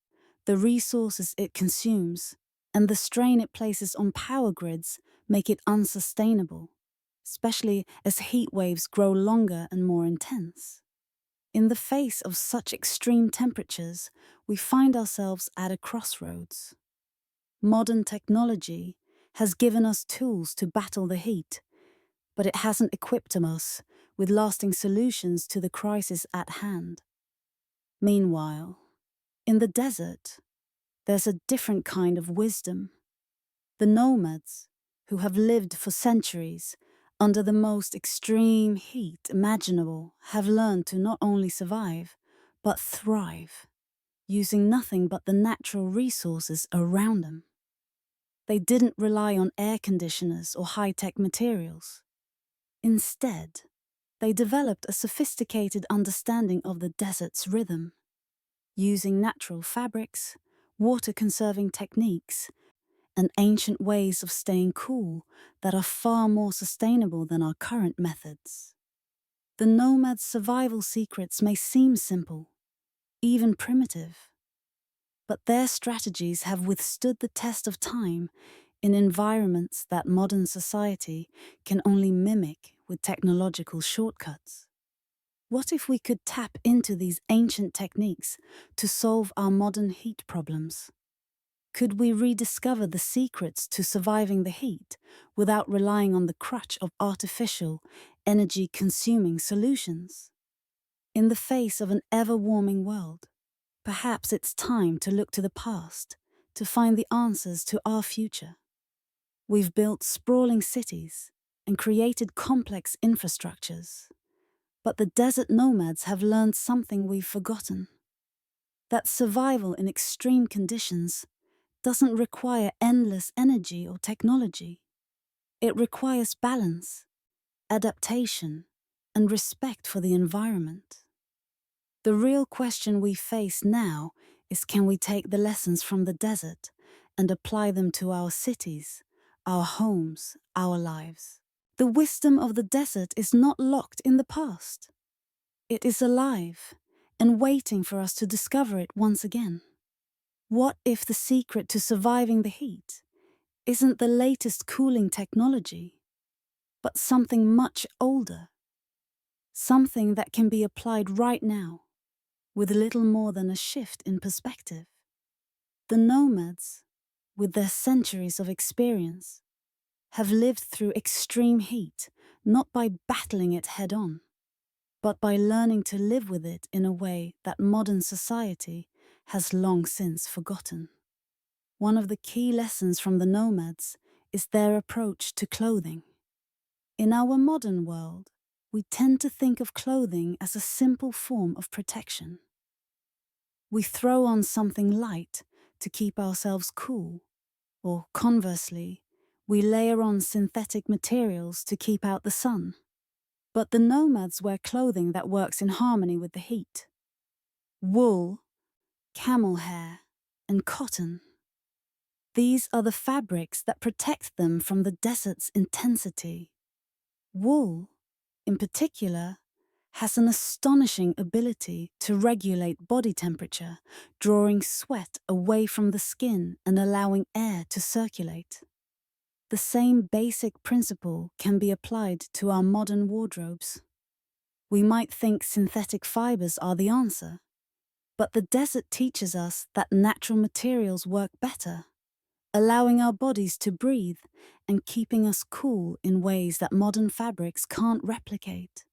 the resources it consumes, and the strain it places on power grids make it unsustainable, especially as heat waves grow longer and more intense. In the face of such extreme temperatures, we find ourselves at a crossroads. Modern technology has given us tools to battle the heat, but it hasn't equipped us with lasting solutions to the crisis at hand. Meanwhile, in the desert, there's a different kind of wisdom. The nomads, who have lived for centuries under the most extreme heat imaginable, have learned to not only survive, but thrive, using nothing but the natural resources around them. They didn't rely on air conditioners or high-tech materials. Instead, they developed a sophisticated understanding of the desert's rhythm, using natural fabrics, water-conserving techniques, and ancient ways of staying cool that are far more sustainable than our current methods. The nomads' survival secrets may seem simple, even primitive, but their strategies have withstood the test of time in environments that modern society can only mimic with technological shortcuts. What if we could tap into these ancient techniques to solve our modern heat problems? Could we rediscover the secrets to surviving the heat without relying on the crutch of artificial, energy-consuming solutions? In the face of an ever-warming world, perhaps it's time to look to the past to find the answers to our future. We've built sprawling cities and created complex infrastructures, but the desert nomads have learned something we've forgotten: that survival in extreme conditions doesn't require endless energy or technology. It requires balance, adaptation, and respect for the environment. The real question we face now is, can we take the lessons from the desert and apply them to our cities, our homes, our lives? The wisdom of the desert is not locked in the past. It is alive and waiting for us to discover it once again. What if the secret to surviving the heat isn't the latest cooling technology, but something much older? Something that can be applied right now, with little more than a shift in perspective. The nomads, with their centuries of experience, have lived through extreme heat not by battling it head-on, but by learning to live with it in a way that modern society has long since forgotten. One of the key lessons from the nomads is their approach to clothing. In our modern world, we tend to think of clothing as a simple form of protection. We throw on something light to keep ourselves cool, or conversely, we layer on synthetic materials to keep out the sun. But the nomads wear clothing that works in harmony with the heat. Wool, camel hair, and cotton. These are the fabrics that protect them from the desert's intensity. Wool, in particular, has an astonishing ability to regulate body temperature, drawing sweat away from the skin and allowing air to circulate. The same basic principle can be applied to our modern wardrobes. We might think synthetic fibers are the answer, but the desert teaches us that natural materials work better, allowing our bodies to breathe and keeping us cool in ways that modern fabrics can't replicate.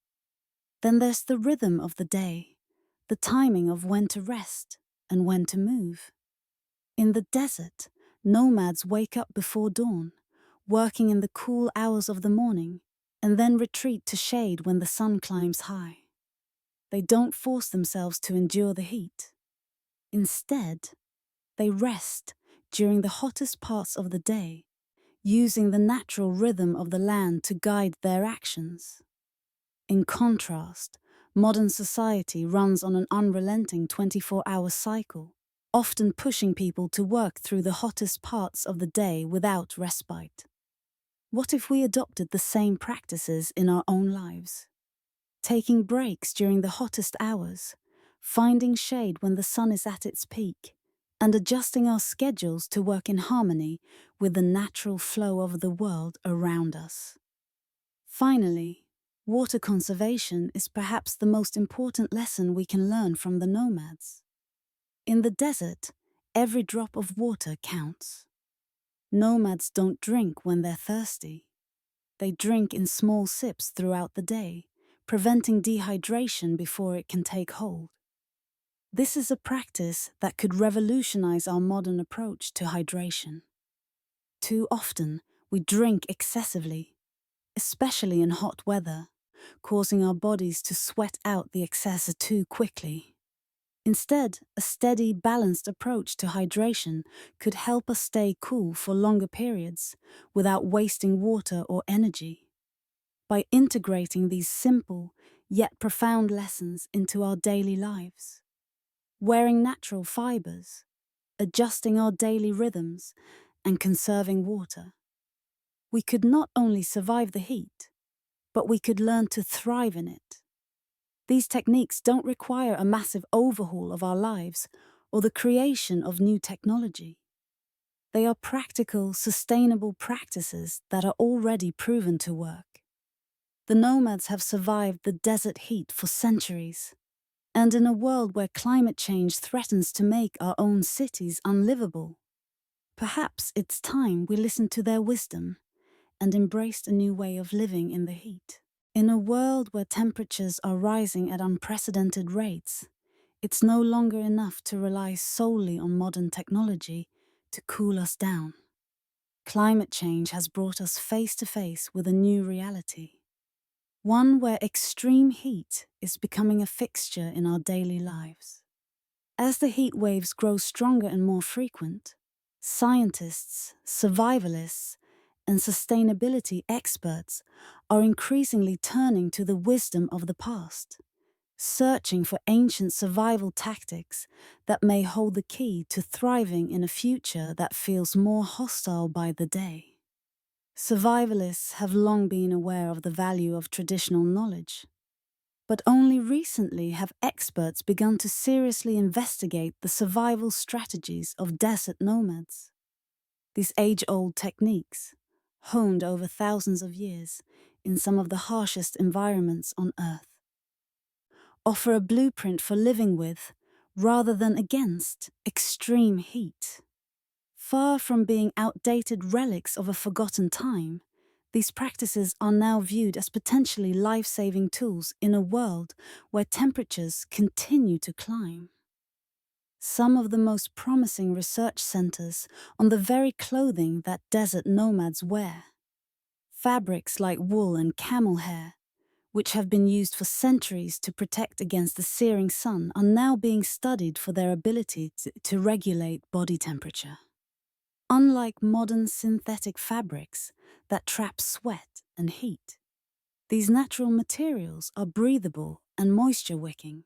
Then there's the rhythm of the day, the timing of when to rest and when to move. In the desert, nomads wake up before dawn, working in the cool hours of the morning, and then retreat to shade when the sun climbs high. They don't force themselves to endure the heat. Instead, they rest during the hottest parts of the day, using the natural rhythm of the land to guide their actions. In contrast, modern society runs on an unrelenting 24-hour cycle, often pushing people to work through the hottest parts of the day without respite. What if we adopted the same practices in our own lives? Taking breaks during the hottest hours, finding shade when the sun is at its peak, and adjusting our schedules to work in harmony with the natural flow of the world around us. Finally, water conservation is perhaps the most important lesson we can learn from the nomads. In the desert, every drop of water counts. Nomads don't drink when they're thirsty. They drink in small sips throughout the day, preventing dehydration before it can take hold. This is a practice that could revolutionize our modern approach to hydration. Too often, we drink excessively, especially in hot weather, causing our bodies to sweat out the excess too quickly. Instead, a steady, balanced approach to hydration could help us stay cool for longer periods without wasting water or energy. By integrating these simple yet profound lessons into our daily lives, wearing natural fibers, adjusting our daily rhythms, and conserving water, we could not only survive the heat, but we could learn to thrive in it. These techniques don't require a massive overhaul of our lives or the creation of new technology. They are practical, sustainable practices that are already proven to work. The nomads have survived the desert heat for centuries, and in a world where climate change threatens to make our own cities unlivable, perhaps it's time we listened to their wisdom and embraced a new way of living in the heat. In a world where temperatures are rising at unprecedented rates, it's no longer enough to rely solely on modern technology to cool us down. Climate change has brought us face to face with a new reality, one where extreme heat is becoming a fixture in our daily lives. As the heat waves grow stronger and more frequent, scientists, survivalists, and sustainability experts are increasingly turning to the wisdom of the past, searching for ancient survival tactics that may hold the key to thriving in a future that feels more hostile by the day. Survivalists have long been aware of the value of traditional knowledge, but only recently have experts begun to seriously investigate the survival strategies of desert nomads. These age-old techniques, honed over thousands of years in some of the harshest environments on Earth, offer a blueprint for living with, rather than against, extreme heat. Far from being outdated relics of a forgotten time, these practices are now viewed as potentially life-saving tools in a world where temperatures continue to climb. Some of the most promising research centers on the very clothing that desert nomads wear. Fabrics like wool and camel hair, which have been used for centuries to protect against the searing sun, are now being studied for their ability to regulate body temperature. Unlike modern synthetic fabrics that trap sweat and heat, these natural materials are breathable and moisture-wicking,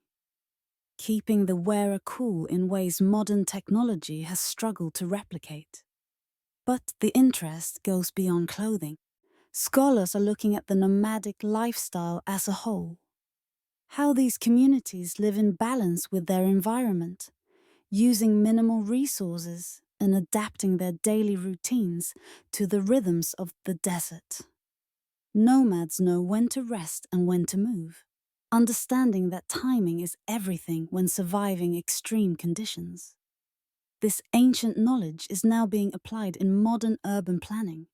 keeping the wearer cool in ways modern technology has struggled to replicate. But the interest goes beyond clothing. Scholars are looking at the nomadic lifestyle as a whole. How these communities live in balance with their environment, using minimal resources and adapting their daily routines to the rhythms of the desert. Nomads know when to rest and when to move, understanding that timing is everything when surviving extreme conditions. This ancient knowledge is now being applied in modern urban planning,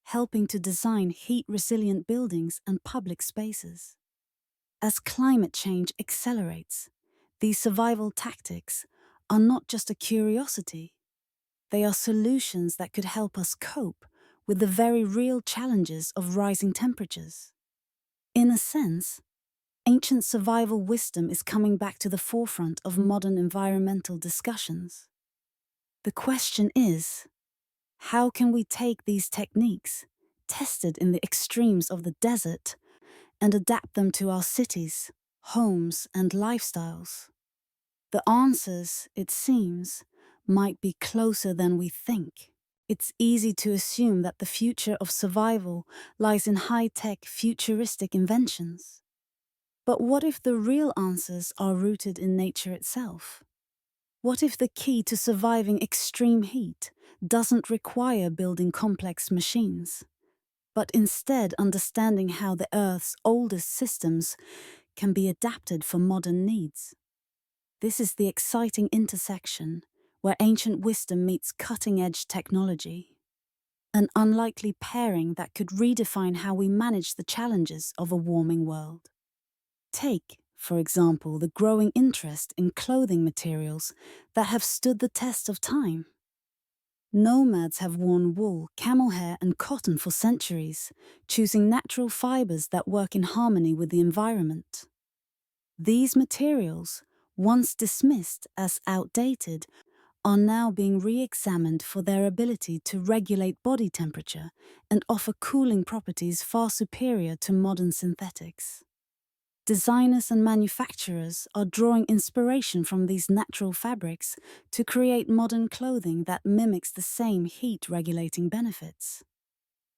helping to design heat-resilient buildings and public spaces. As climate change accelerates, these survival tactics are not just a curiosity. They are solutions that could help us cope with the very real challenges of rising temperatures. In a sense, ancient survival wisdom is coming back to the forefront of modern environmental discussions. The question is, how can we take these techniques, tested in the extremes of the desert, and adapt them to our cities, homes, and lifestyles? The answers, it seems, might be closer than we think. It's easy to assume that the future of survival lies in high-tech, futuristic inventions. But what if the real answers are rooted in nature itself? What if the key to surviving extreme heat doesn't require building complex machines, but instead understanding how the Earth's oldest systems can be adapted for modern needs? This is the exciting intersection where ancient wisdom meets cutting-edge technology, an unlikely pairing that could redefine how we manage the challenges of a warming world. Take, for example, the growing interest in clothing materials that have stood the test of time. Nomads have worn wool, camel hair, and cotton for centuries, choosing natural fibers that work in harmony with the environment. These materials, once dismissed as outdated, are now being re-examined for their ability to regulate body temperature and offer cooling properties far superior to modern synthetics. Designers and manufacturers are drawing inspiration from these natural fabrics to create modern clothing that mimics the same heat-regulating benefits.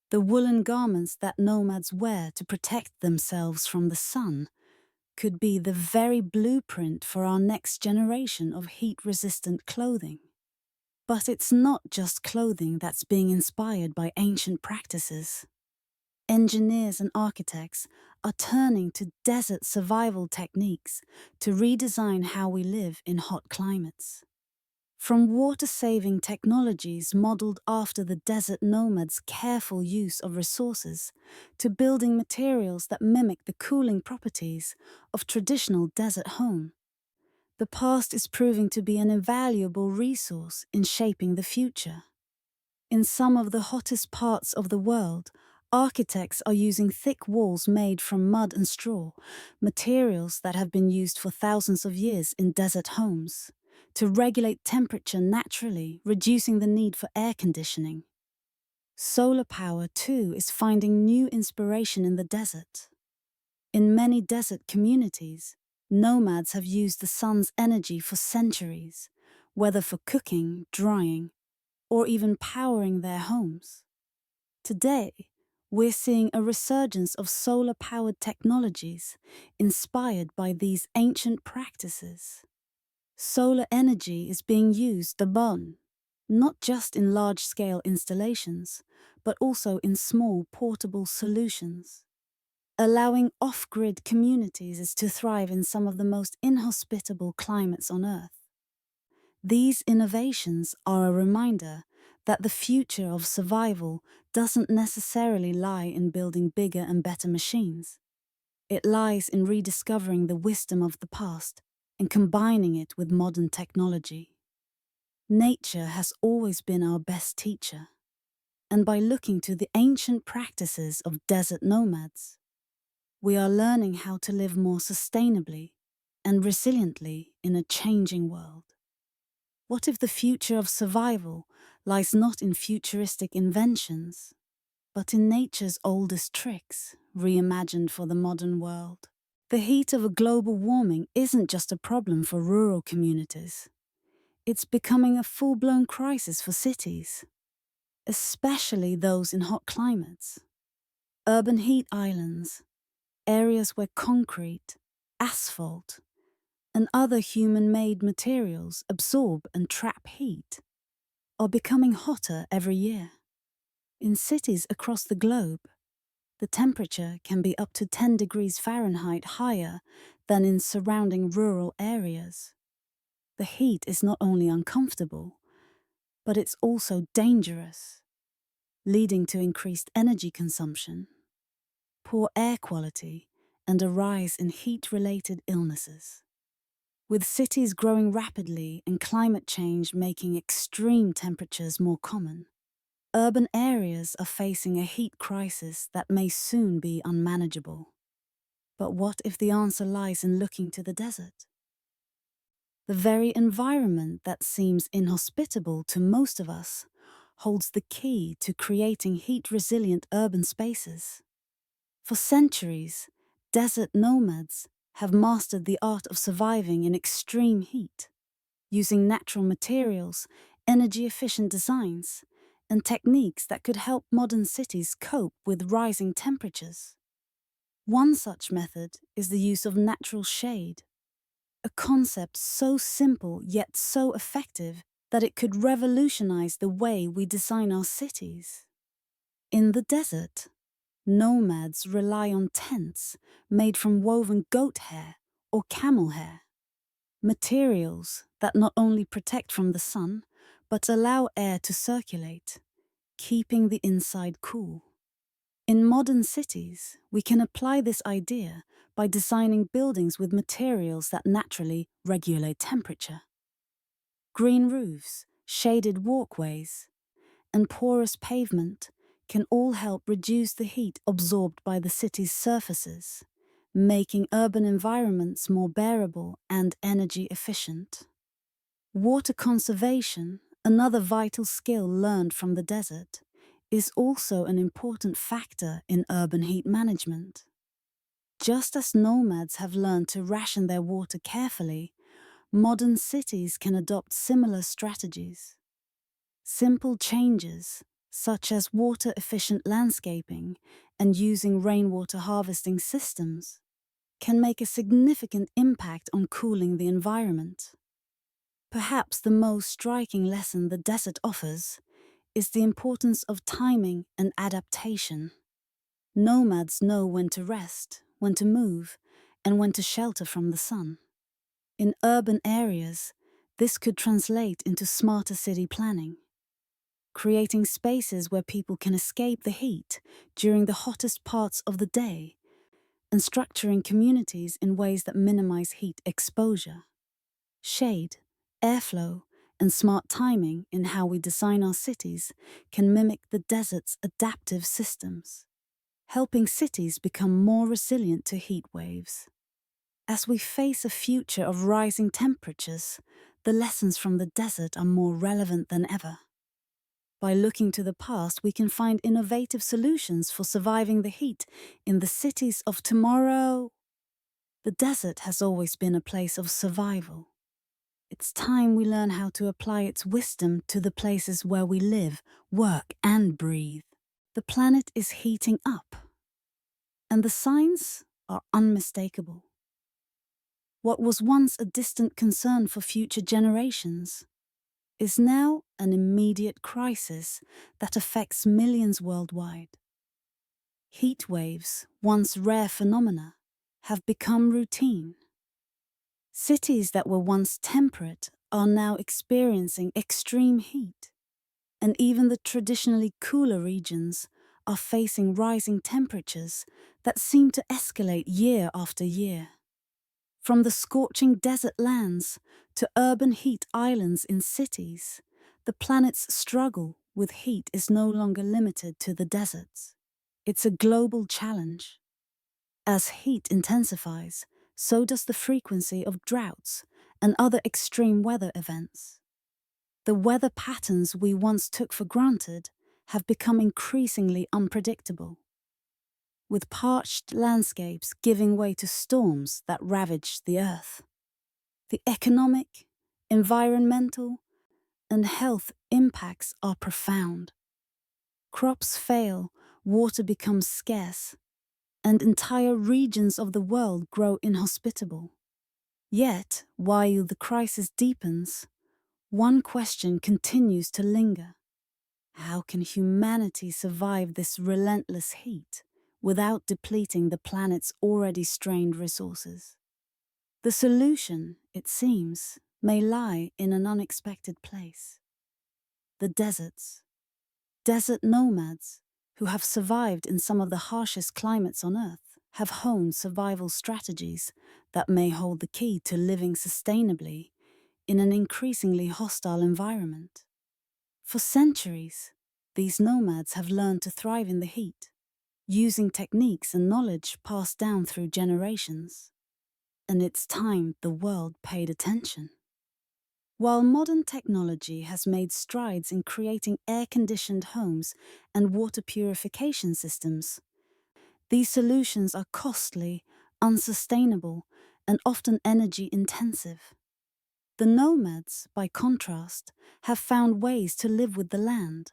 The woolen garments that nomads wear to protect themselves from the sun could be the very blueprint for our next generation of heat-resistant clothing. But it's not just clothing that's being inspired by ancient practices. Engineers and architects are turning to desert survival techniques to redesign how we live in hot climates. From water-saving technologies modeled after the desert nomads' careful use of resources, to building materials that mimic the cooling properties of traditional desert home, the past is proving to be an invaluable resource in shaping the future. In some of the hottest parts of the world, architects are using thick walls made from mud and straw, materials that have been used for thousands of years in desert homes, to regulate temperature naturally, reducing the need for air conditioning. Solar power, too, is finding new inspiration in the desert. In many desert communities, nomads have used the sun's energy for centuries, whether for cooking, drying, or even powering their homes. Today, we're seeing a resurgence of solar-powered technologies inspired by these ancient practices. Solar energy is being used abroad, not just in large-scale installations, but also in small portable solutions, allowing off-grid communities to thrive in some of the most inhospitable climates on Earth. These innovations are a reminder that the future of survival doesn't necessarily lie in building bigger and better machines. It lies in rediscovering the wisdom of the past and combining it with modern technology. Nature has always been our best teacher. And by looking to the ancient practices of desert nomads, we are learning how to live more sustainably and resiliently in a changing world. What if the future of survival lies not in futuristic inventions, but in nature's oldest tricks, reimagined for the modern world? The heat of a global warming isn't just a problem for rural communities. It's becoming a full-blown crisis for cities, especially those in hot climates. Urban heat islands, areas where concrete, asphalt, and other human-made materials absorb and trap heat, are becoming hotter every year. In cities across the globe, the temperature can be up to 10 degrees Fahrenheit higher than in surrounding rural areas. The heat is not only uncomfortable, but it's also dangerous, leading to increased energy consumption, poor air quality, and a rise in heat-related illnesses. With cities growing rapidly and climate change making extreme temperatures more common, urban areas are facing a heat crisis that may soon be unmanageable. But what if the answer lies in looking to the desert? The very environment that seems inhospitable to most of us holds the key to creating heat-resilient urban spaces. For centuries, desert nomads have mastered the art of surviving in extreme heat, using natural materials, energy-efficient designs, and techniques that could help modern cities cope with rising temperatures. One such method is the use of natural shade, a concept so simple yet so effective that it could revolutionize the way we design our cities. In the desert, nomads rely on tents made from woven goat hair or camel hair, materials that not only protect from the sun, but allow air to circulate, keeping the inside cool. In modern cities, we can apply this idea by designing buildings with materials that naturally regulate temperature. Green roofs, shaded walkways, and porous pavement can all help reduce the heat absorbed by the city's surfaces, making urban environments more bearable and energy efficient. Water conservation, another vital skill learned from the desert, is also an important factor in urban heat management. Just as nomads have learned to ration their water carefully, modern cities can adopt similar strategies. Simple changes, such as water-efficient landscaping and using rainwater harvesting systems, can make a significant impact on cooling the environment. Perhaps the most striking lesson the desert offers is the importance of timing and adaptation. Nomads know when to rest, when to move, and when to shelter from the sun. In urban areas, this could translate into smarter city planning, creating spaces where people can escape the heat during the hottest parts of the day, and structuring communities in ways that minimize heat exposure. Shade, airflow, and smart timing in how we design our cities can mimic the desert's adaptive systems, helping cities become more resilient to heat waves. As we face a future of rising temperatures, the lessons from the desert are more relevant than ever. By looking to the past, we can find innovative solutions for surviving the heat in the cities of tomorrow. The desert has always been a place of survival. It's time we learn how to apply its wisdom to the places where we live, work, and breathe. The planet is heating up, and the signs are unmistakable. What was once a distant concern for future generations is now an immediate crisis that affects millions worldwide. Heat waves, once rare phenomena, have become routine. Cities that were once temperate are now experiencing extreme heat, and even the traditionally cooler regions are facing rising temperatures that seem to escalate year after year. From the scorching desert lands to urban heat islands in cities, the planet's struggle with heat is no longer limited to the deserts. It's a global challenge. As heat intensifies, so does the frequency of droughts and other extreme weather events. The weather patterns we once took for granted have become increasingly unpredictable, with parched landscapes giving way to storms that ravage the earth. The economic, environmental, and health impacts are profound. Crops fail, water becomes scarce, and entire regions of the world grow inhospitable. Yet, while the crisis deepens, one question continues to linger. How can humanity survive this relentless heat without depleting the planet's already strained resources? The solution, it seems, may lie in an unexpected place. The deserts. Desert nomads, who have survived in some of the harshest climates on Earth, have honed survival strategies that may hold the key to living sustainably in an increasingly hostile environment. For centuries, these nomads have learned to thrive in the heat, using techniques and knowledge passed down through generations. And it's time the world paid attention. While modern technology has made strides in creating air-conditioned homes and water purification systems, these solutions are costly, unsustainable, and often energy-intensive. The nomads, by contrast, have found ways to live with the land.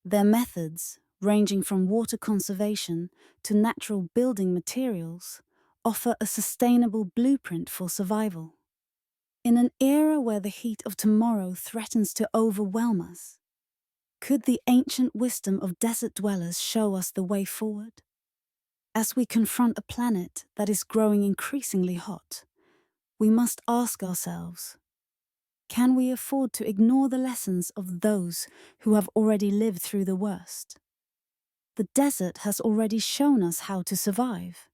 Their methods, ranging from water conservation to natural building materials, offer a sustainable blueprint for survival. In an era where the heat of tomorrow threatens to overwhelm us, could the ancient wisdom of desert dwellers show us the way forward? As we confront a planet that is growing increasingly hot, we must ask ourselves, can we afford to ignore the lessons of those who have already lived through the worst? The desert has already shown us how to survive,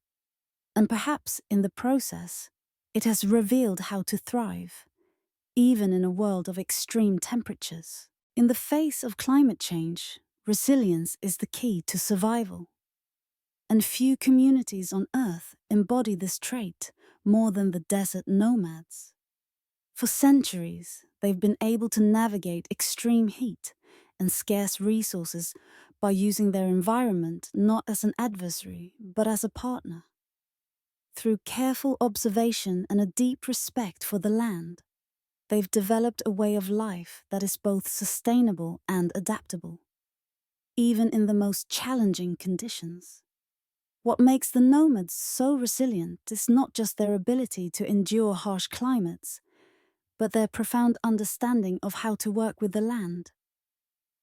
and perhaps in the process, it has revealed how to thrive, even in a world of extreme temperatures. In the face of climate change, resilience is the key to survival. And few communities on Earth embody this trait more than the desert nomads. For centuries, they've been able to navigate extreme heat and scarce resources by using their environment not as an adversary, but as a partner. Through careful observation and a deep respect for the land, they've developed a way of life that is both sustainable and adaptable, even in the most challenging conditions. What makes the nomads so resilient is not just their ability to endure harsh climates, but their profound understanding of how to work with the land.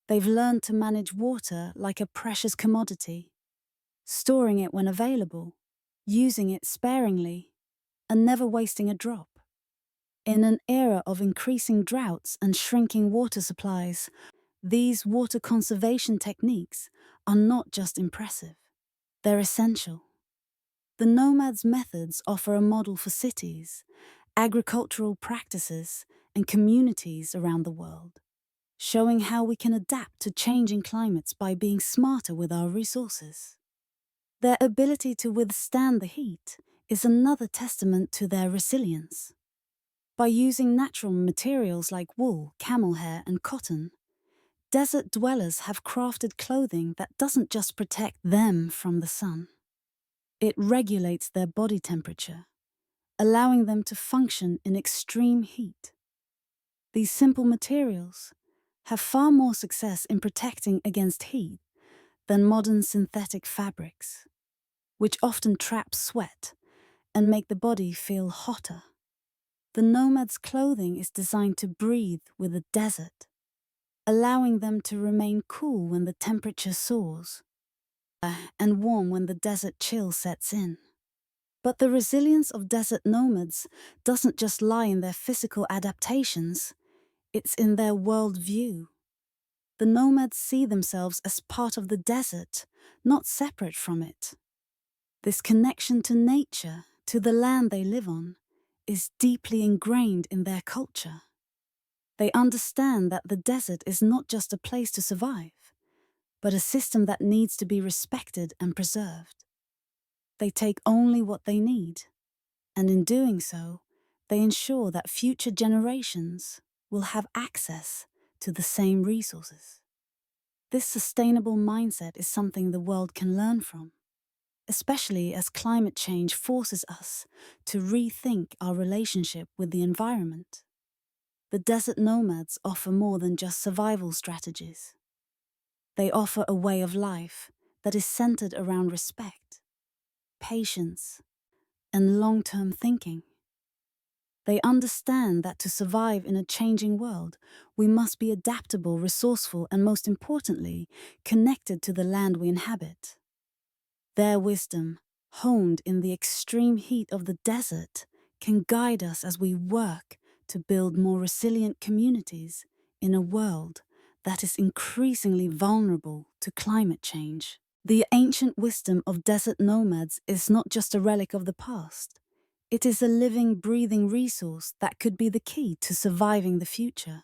They've learned to manage water like a precious commodity, storing it when available, using it sparingly, and never wasting a drop. In an era of increasing droughts and shrinking water supplies, these water conservation techniques are not just impressive, they're essential. The nomads' methods offer a model for cities, agricultural practices, and communities around the world, showing how we can adapt to changing climates by being smarter with our resources. Their ability to withstand the heat is another testament to their resilience. By using natural materials like wool, camel hair, and cotton, desert dwellers have crafted clothing that doesn't just protect them from the sun. It regulates their body temperature, allowing them to function in extreme heat. These simple materials have far more success in protecting against heat than modern synthetic fabrics, which often trap sweat and make the body feel hotter. The nomads' clothing is designed to breathe with the desert, allowing them to remain cool when the temperature soars, and warm when the desert chill sets in. But the resilience of desert nomads doesn't just lie in their physical adaptations, it's in their worldview. The nomads see themselves as part of the desert, not separate from it. This connection to nature, to the land they live on, is deeply ingrained in their culture. They understand that the desert is not just a place to survive, but a system that needs to be respected and preserved. They take only what they need, and in doing so, they ensure that future generations will have access to the same resources. This sustainable mindset is something the world can learn from, especially as climate change forces us to rethink our relationship with the environment. The desert nomads offer more than just survival strategies. They offer a way of life that is centered around respect, patience, and long-term thinking. They understand that to survive in a changing world, we must be adaptable, resourceful, and most importantly, connected to the land we inhabit. Their wisdom, honed in the extreme heat of the desert, can guide us as we work to build more resilient communities in a world that is increasingly vulnerable to climate change. The ancient wisdom of desert nomads is not just a relic of the past. It is a living, breathing resource that could be the key to surviving the future.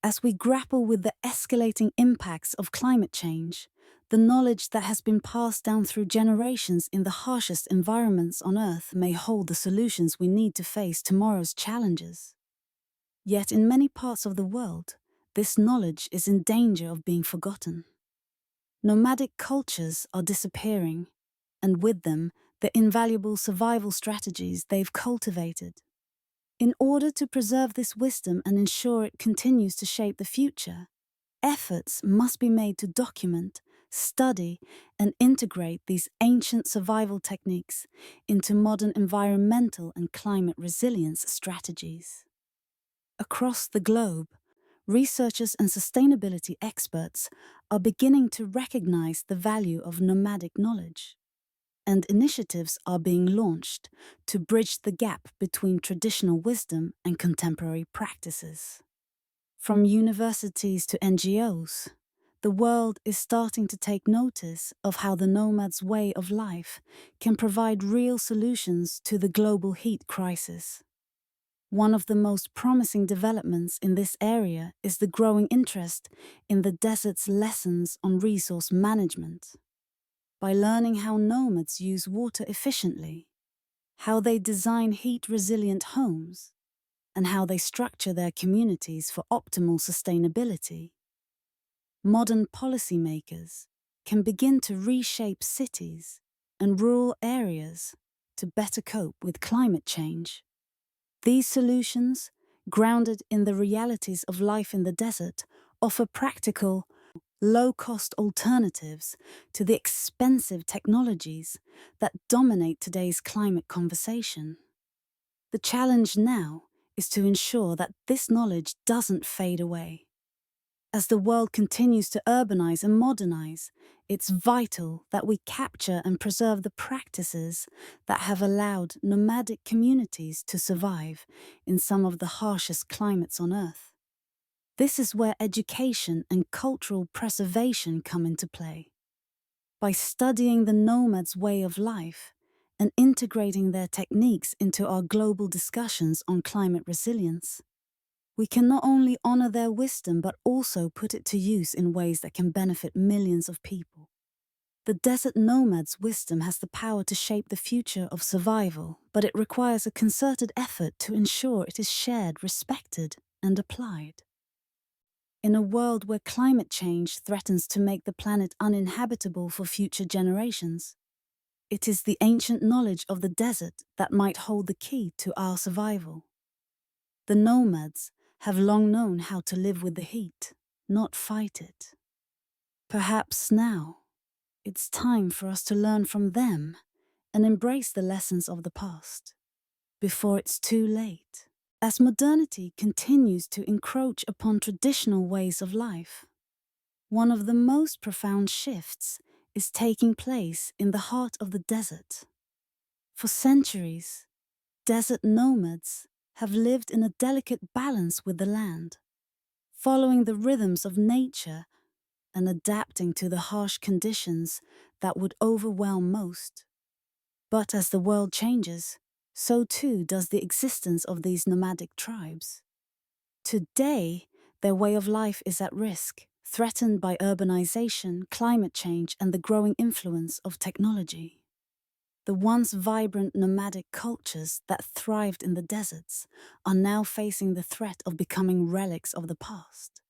As we grapple with the escalating impacts of climate change, the knowledge that has been passed down through generations in the harshest environments on Earth may hold the solutions we need to face tomorrow's challenges. Yet in many parts of the world, this knowledge is in danger of being forgotten. Nomadic cultures are disappearing, and with them, the invaluable survival strategies they've cultivated. In order to preserve this wisdom and ensure it continues to shape the future, efforts must be made to document, study, and integrate these ancient survival techniques into modern environmental and climate resilience strategies. Across the globe, researchers and sustainability experts are beginning to recognize the value of nomadic knowledge, and initiatives are being launched to bridge the gap between traditional wisdom and contemporary practices. From universities to NGOs, the world is starting to take notice of how the nomads' way of life can provide real solutions to the global heat crisis. One of the most promising developments in this area is the growing interest in the desert's lessons on resource management. By learning how nomads use water efficiently, how they design heat-resilient homes, and how they structure their communities for optimal sustainability, modern policymakers can begin to reshape cities and rural areas to better cope with climate change. These solutions, grounded in the realities of life in the desert, offer practical, low-cost alternatives to the expensive technologies that dominate today's climate conversation. The challenge now is to ensure that this knowledge doesn't fade away. As the world continues to urbanize and modernize, it's vital that we capture and preserve the practices that have allowed nomadic communities to survive in some of the harshest climates on Earth. This is where education and cultural preservation come into play. By studying the nomads' way of life and integrating their techniques into our global discussions on climate resilience, we can not only honor their wisdom but also put it to use in ways that can benefit millions of people. The desert nomad's wisdom has the power to shape the future of survival, but it requires a concerted effort to ensure it is shared, respected, and applied. In a world where climate change threatens to make the planet uninhabitable for future generations, it is the ancient knowledge of the desert that might hold the key to our survival. The nomads have long known how to live with the heat, not fight it. Perhaps now, it's time for us to learn from them and embrace the lessons of the past, before it's too late. As modernity continues to encroach upon traditional ways of life, one of the most profound shifts is taking place in the heart of the desert. For centuries, desert nomads have lived in a delicate balance with the land, following the rhythms of nature and adapting to the harsh conditions that would overwhelm most. But as the world changes, so too does the existence of these nomadic tribes. Today, their way of life is at risk, threatened by urbanization, climate change, and the growing influence of technology. The once vibrant nomadic cultures that thrived in the deserts are now facing the threat of becoming relics of the past.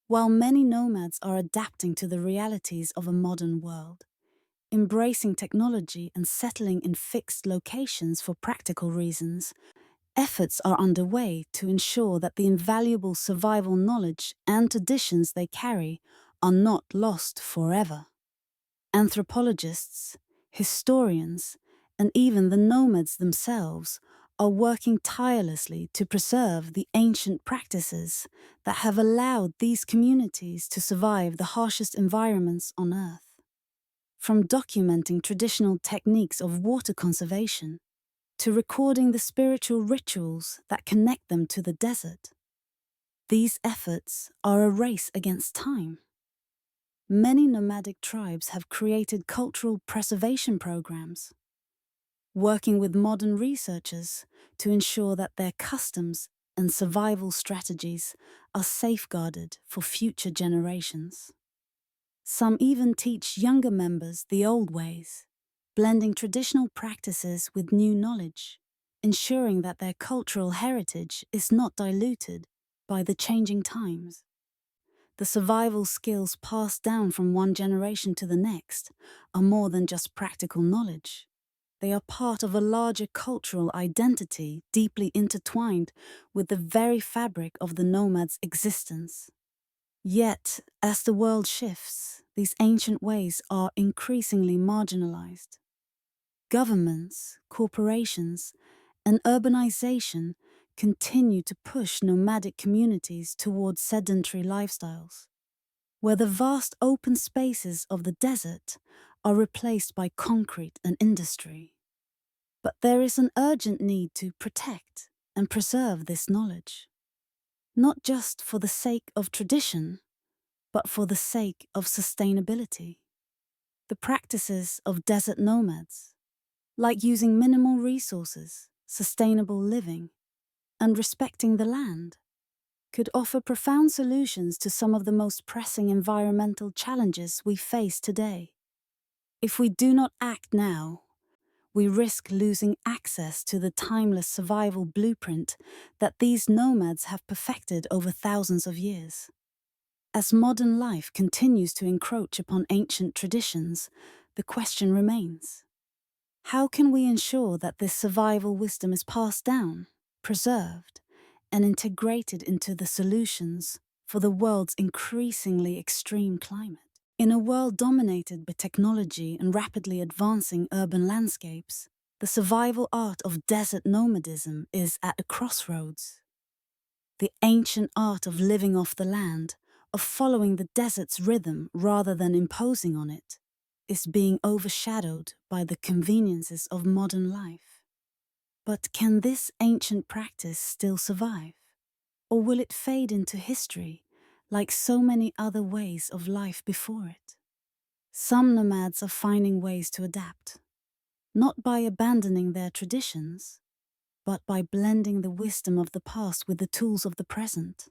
While many nomads are adapting to the realities of a modern world, embracing technology and settling in fixed locations for practical reasons, efforts are underway to ensure that the invaluable survival knowledge and traditions they carry are not lost forever. Anthropologists, historians, and even the nomads themselves are working tirelessly to preserve the ancient practices that have allowed these communities to survive the harshest environments on Earth. From documenting traditional techniques of water conservation to recording the spiritual rituals that connect them to the desert, these efforts are a race against time. Many nomadic tribes have created cultural preservation programs, working with modern researchers to ensure that their customs and survival strategies are safeguarded for future generations. Some even teach younger members the old ways, blending traditional practices with new knowledge, ensuring that their cultural heritage is not diluted by the changing times. The survival skills passed down from one generation to the next are more than just practical knowledge. They are part of a larger cultural identity deeply intertwined with the very fabric of the nomad's existence. Yet, as the world shifts, these ancient ways are increasingly marginalized. Governments, corporations, and urbanization continue to push nomadic communities towards sedentary lifestyles, where the vast open spaces of the desert are replaced by concrete and industry. But there is an urgent need to protect and preserve this knowledge, not just for the sake of tradition, but for the sake of sustainability. The practices of desert nomads, like using minimal resources, sustainable living, and respecting the land, could offer profound solutions to some of the most pressing environmental challenges we face today. If we do not act now, we risk losing access to the timeless survival blueprint that these nomads have perfected over thousands of years. As modern life continues to encroach upon ancient traditions, the question remains: how can we ensure that this survival wisdom is passed down, preserved, and integrated into the solutions for the world's increasingly extreme climate? In a world dominated by technology and rapidly advancing urban landscapes, the survival art of desert nomadism is at a crossroads. The ancient art of living off the land, of following the desert's rhythm rather than imposing on it, is being overshadowed by the conveniences of modern life. But can this ancient practice still survive? Or will it fade into history like so many other ways of life before it? Some nomads are finding ways to adapt, not by abandoning their traditions, but by blending the wisdom of the past with the tools of the present.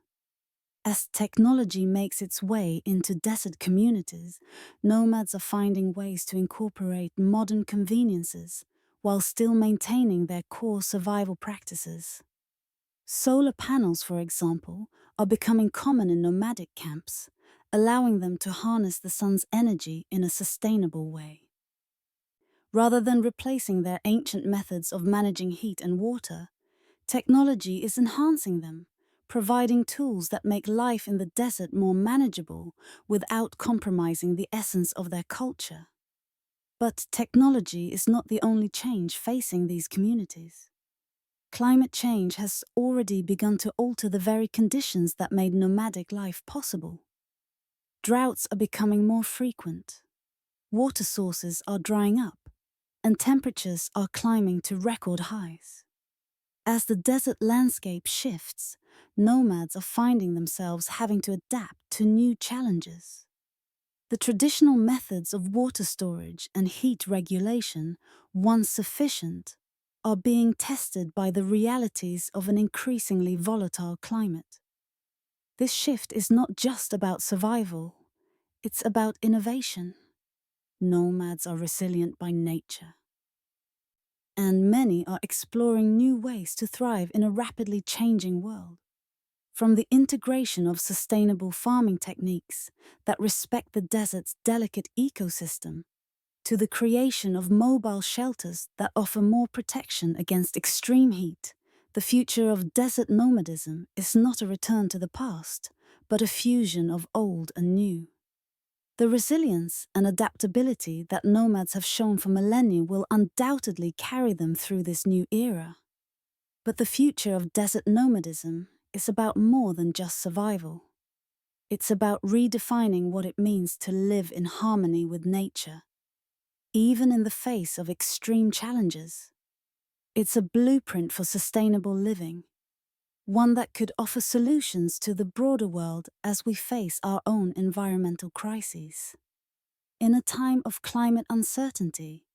As technology makes its way into desert communities, nomads are finding ways to incorporate modern conveniences while still maintaining their core survival practices. Solar panels, for example, are becoming common in nomadic camps, allowing them to harness the sun's energy in a sustainable way. Rather than replacing their ancient methods of managing heat and water, technology is enhancing them, providing tools that make life in the desert more manageable without compromising the essence of their culture. But technology is not the only change facing these communities. Climate change has already begun to alter the very conditions that made nomadic life possible. Droughts are becoming more frequent, water sources are drying up, and temperatures are climbing to record highs. As the desert landscape shifts, nomads are finding themselves having to adapt to new challenges. The traditional methods of water storage and heat regulation, once sufficient, are being tested by the realities of an increasingly volatile climate. This shift is not just about survival, it's about innovation. Nomads are resilient by nature, and many are exploring new ways to thrive in a rapidly changing world. From the integration of sustainable farming techniques that respect the desert's delicate ecosystem, to the creation of mobile shelters that offer more protection against extreme heat, the future of desert nomadism is not a return to the past, but a fusion of old and new. The resilience and adaptability that nomads have shown for millennia will undoubtedly carry them through this new era. But the future of desert nomadism is about more than just survival. It's about redefining what it means to live in harmony with nature, even in the face of extreme challenges. It's a blueprint for sustainable living, one that could offer solutions to the broader world as we face our own environmental crises. In a time of climate uncertainty,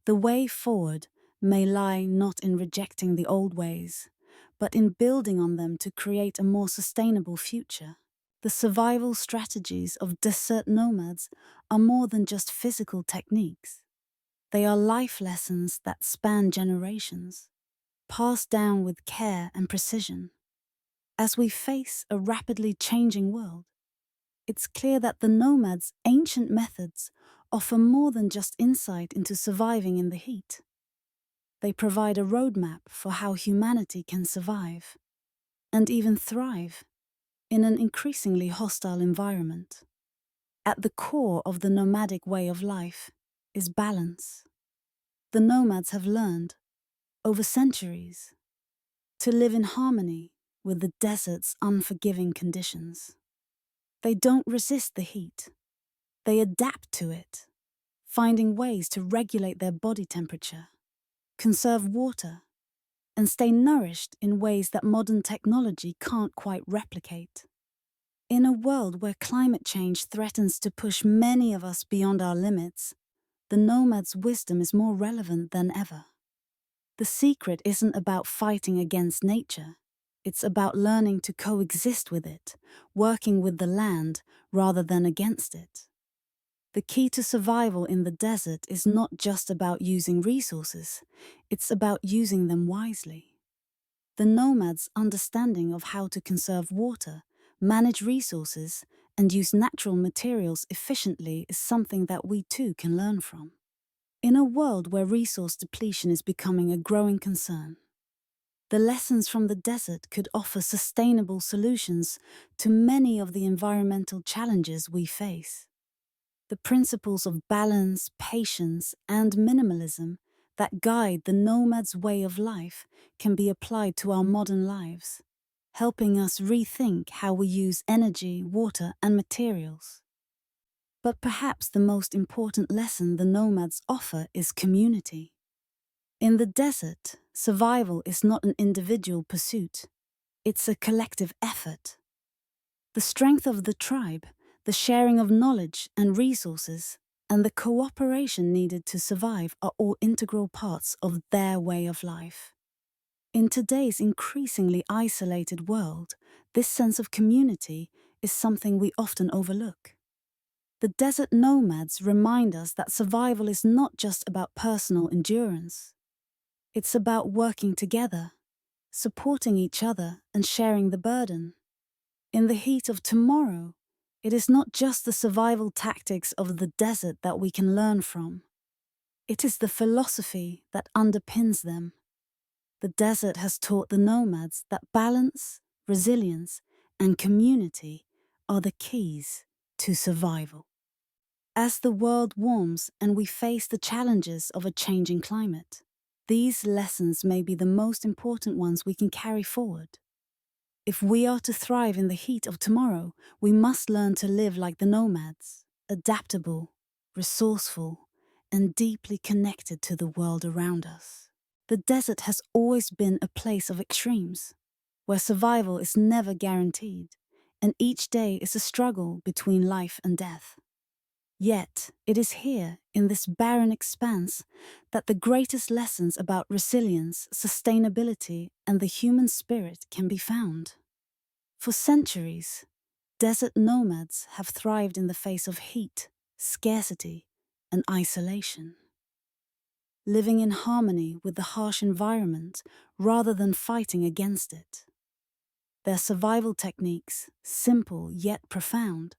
the way forward may lie not in rejecting the old ways, but in building on them to create a more sustainable future. The survival strategies of desert nomads are more than just physical techniques. They are life lessons that span generations, passed down with care and precision. As we face a rapidly changing world, it's clear that the nomads' ancient methods offer more than just insight into surviving in the heat. They provide a roadmap for how humanity can survive, and even thrive, in an increasingly hostile environment. At the core of the nomadic way of life is balance. The nomads have learned, over centuries, to live in harmony with the desert's unforgiving conditions. They don't resist the heat. They adapt to it, finding ways to regulate their body temperature, conserve water, and stay nourished in ways that modern technology can't quite replicate. In a world where climate change threatens to push many of us beyond our limits, the nomad's wisdom is more relevant than ever. The secret isn't about fighting against nature. It's about learning to coexist with it, working with the land rather than against it. The key to survival in the desert is not just about using resources, it's about using them wisely. The nomad's understanding of how to conserve water, manage resources, and use natural materials efficiently is something that we too can learn from. In a world where resource depletion is becoming a growing concern, the lessons from the desert could offer sustainable solutions to many of the environmental challenges we face. The principles of balance, patience, and minimalism that guide the nomad's way of life can be applied to our modern lives, helping us rethink how we use energy, water, and materials. But perhaps the most important lesson the nomads offer is community. In the desert, survival is not an individual pursuit, it's a collective effort. The strength of the tribe, the sharing of knowledge and resources, and the cooperation needed to survive are all integral parts of their way of life. In today's increasingly isolated world, this sense of community is something we often overlook. The desert nomads remind us that survival is not just about personal endurance. It's about working together, supporting each other, and sharing the burden. In the heat of tomorrow, it is not just the survival tactics of the desert that we can learn from. It is the philosophy that underpins them. The desert has taught the nomads that balance, resilience, and community are the keys to survival. As the world warms and we face the challenges of a changing climate, these lessons may be the most important ones we can carry forward. If we are to thrive in the heat of tomorrow, we must learn to live like the nomads, adaptable, resourceful, and deeply connected to the world around us. The desert has always been a place of extremes, where survival is never guaranteed, and each day is a struggle between life and death. Yet, it is here, in this barren expanse, that the greatest lessons about resilience, sustainability, and the human spirit can be found. For centuries, desert nomads have thrived in the face of heat, scarcity, and isolation, living in harmony with the harsh environment rather than fighting against it. Their survival techniques, simple yet profound,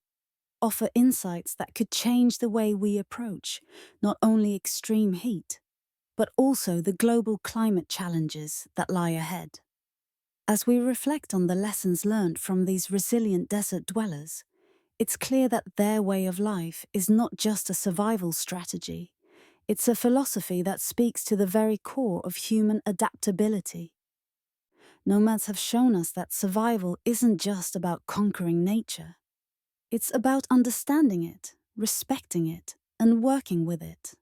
offer insights that could change the way we approach not only extreme heat, but also the global climate challenges that lie ahead. As we reflect on the lessons learned from these resilient desert dwellers, it's clear that their way of life is not just a survival strategy, it's a philosophy that speaks to the very core of human adaptability. Nomads have shown us that survival isn't just about conquering nature. It's about understanding it, respecting it, and working with it.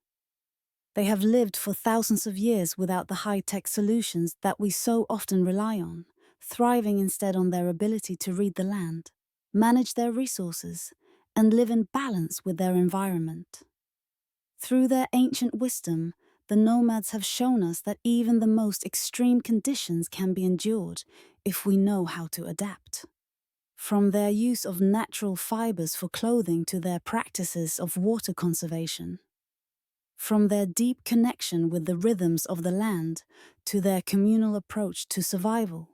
They have lived for thousands of years without the high-tech solutions that we so often rely on, thriving instead on their ability to read the land, manage their resources, and live in balance with their environment. Through their ancient wisdom, the nomads have shown us that even the most extreme conditions can be endured if we know how to adapt. From their use of natural fibers for clothing to their practices of water conservation. From their deep connection with the rhythms of the land to their communal approach to survival.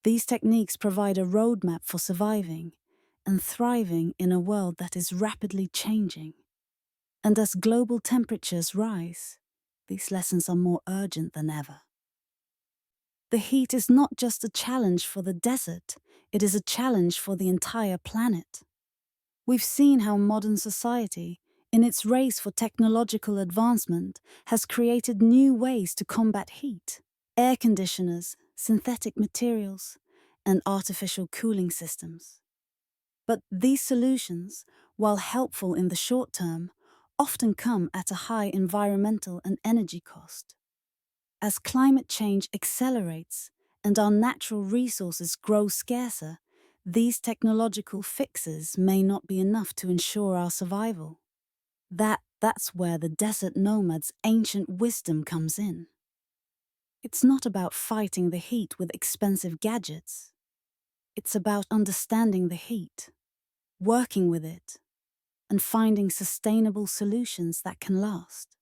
These techniques provide a roadmap for surviving and thriving in a world that is rapidly changing. And as global temperatures rise, these lessons are more urgent than ever. The heat is not just a challenge for the desert, it is a challenge for the entire planet. We've seen how modern society, in its race for technological advancement, has created new ways to combat heat: air conditioners, synthetic materials, and artificial cooling systems. But these solutions, while helpful in the short term, often come at a high environmental and energy cost. As climate change accelerates and our natural resources grow scarcer, these technological fixes may not be enough to ensure our survival. That's where the desert nomad's ancient wisdom comes in. It's not about fighting the heat with expensive gadgets. It's about understanding the heat, working with it, and finding sustainable solutions that can last.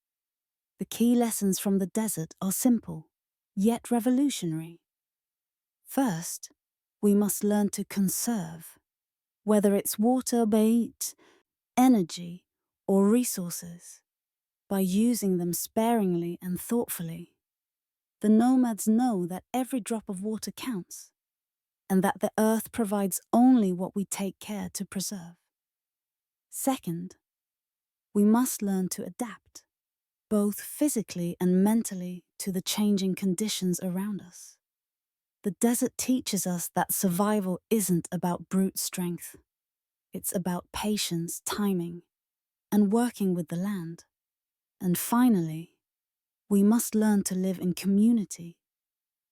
The key lessons from the desert are simple, yet revolutionary. First, we must learn to conserve, whether it's water, bait, energy, or resources, by using them sparingly and thoughtfully. The nomads know that every drop of water counts, and that the earth provides only what we take care to preserve. Second, we must learn to adapt, both physically and mentally, to the changing conditions around us. The desert teaches us that survival isn't about brute strength. It's about patience, timing, and working with the land. And finally, we must learn to live in community,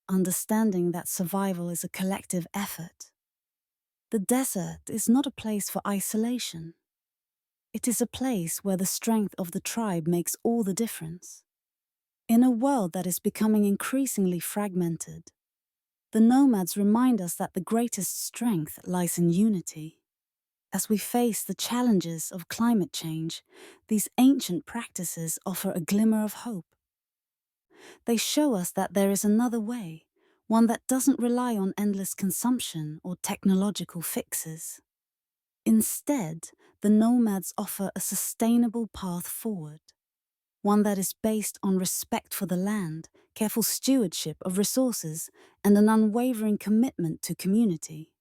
understanding that survival is a collective effort. The desert is not a place for isolation. It is a place where the strength of the tribe makes all the difference. In a world that is becoming increasingly fragmented, the nomads remind us that the greatest strength lies in unity. As we face the challenges of climate change, these ancient practices offer a glimmer of hope. They show us that there is another way, one that doesn't rely on endless consumption or technological fixes. Instead, the nomads offer a sustainable path forward, one that is based on respect for the land, careful stewardship of resources, and an unwavering commitment to community.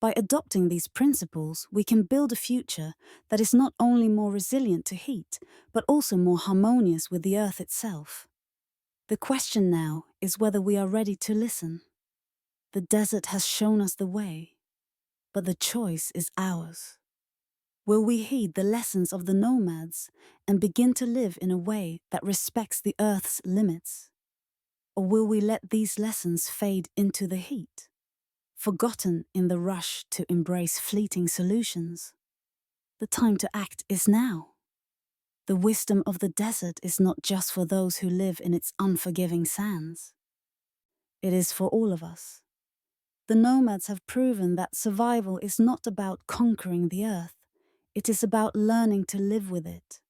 By adopting these principles, we can build a future that is not only more resilient to heat, but also more harmonious with the earth itself. The question now is whether we are ready to listen. The desert has shown us the way, but the choice is ours. Will we heed the lessons of the nomads and begin to live in a way that respects the earth's limits? Or will we let these lessons fade into the heat, forgotten in the rush to embrace fleeting solutions? The time to act is now. The wisdom of the desert is not just for those who live in its unforgiving sands. It is for all of us. The nomads have proven that survival is not about conquering the earth, it is about learning to live with it.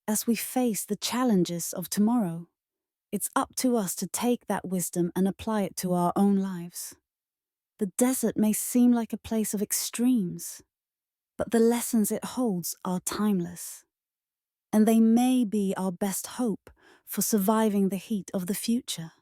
As we face the challenges of tomorrow, it's up to us to take that wisdom and apply it to our own lives. The desert may seem like a place of extremes, but the lessons it holds are timeless. And they may be our best hope for surviving the heat of the future.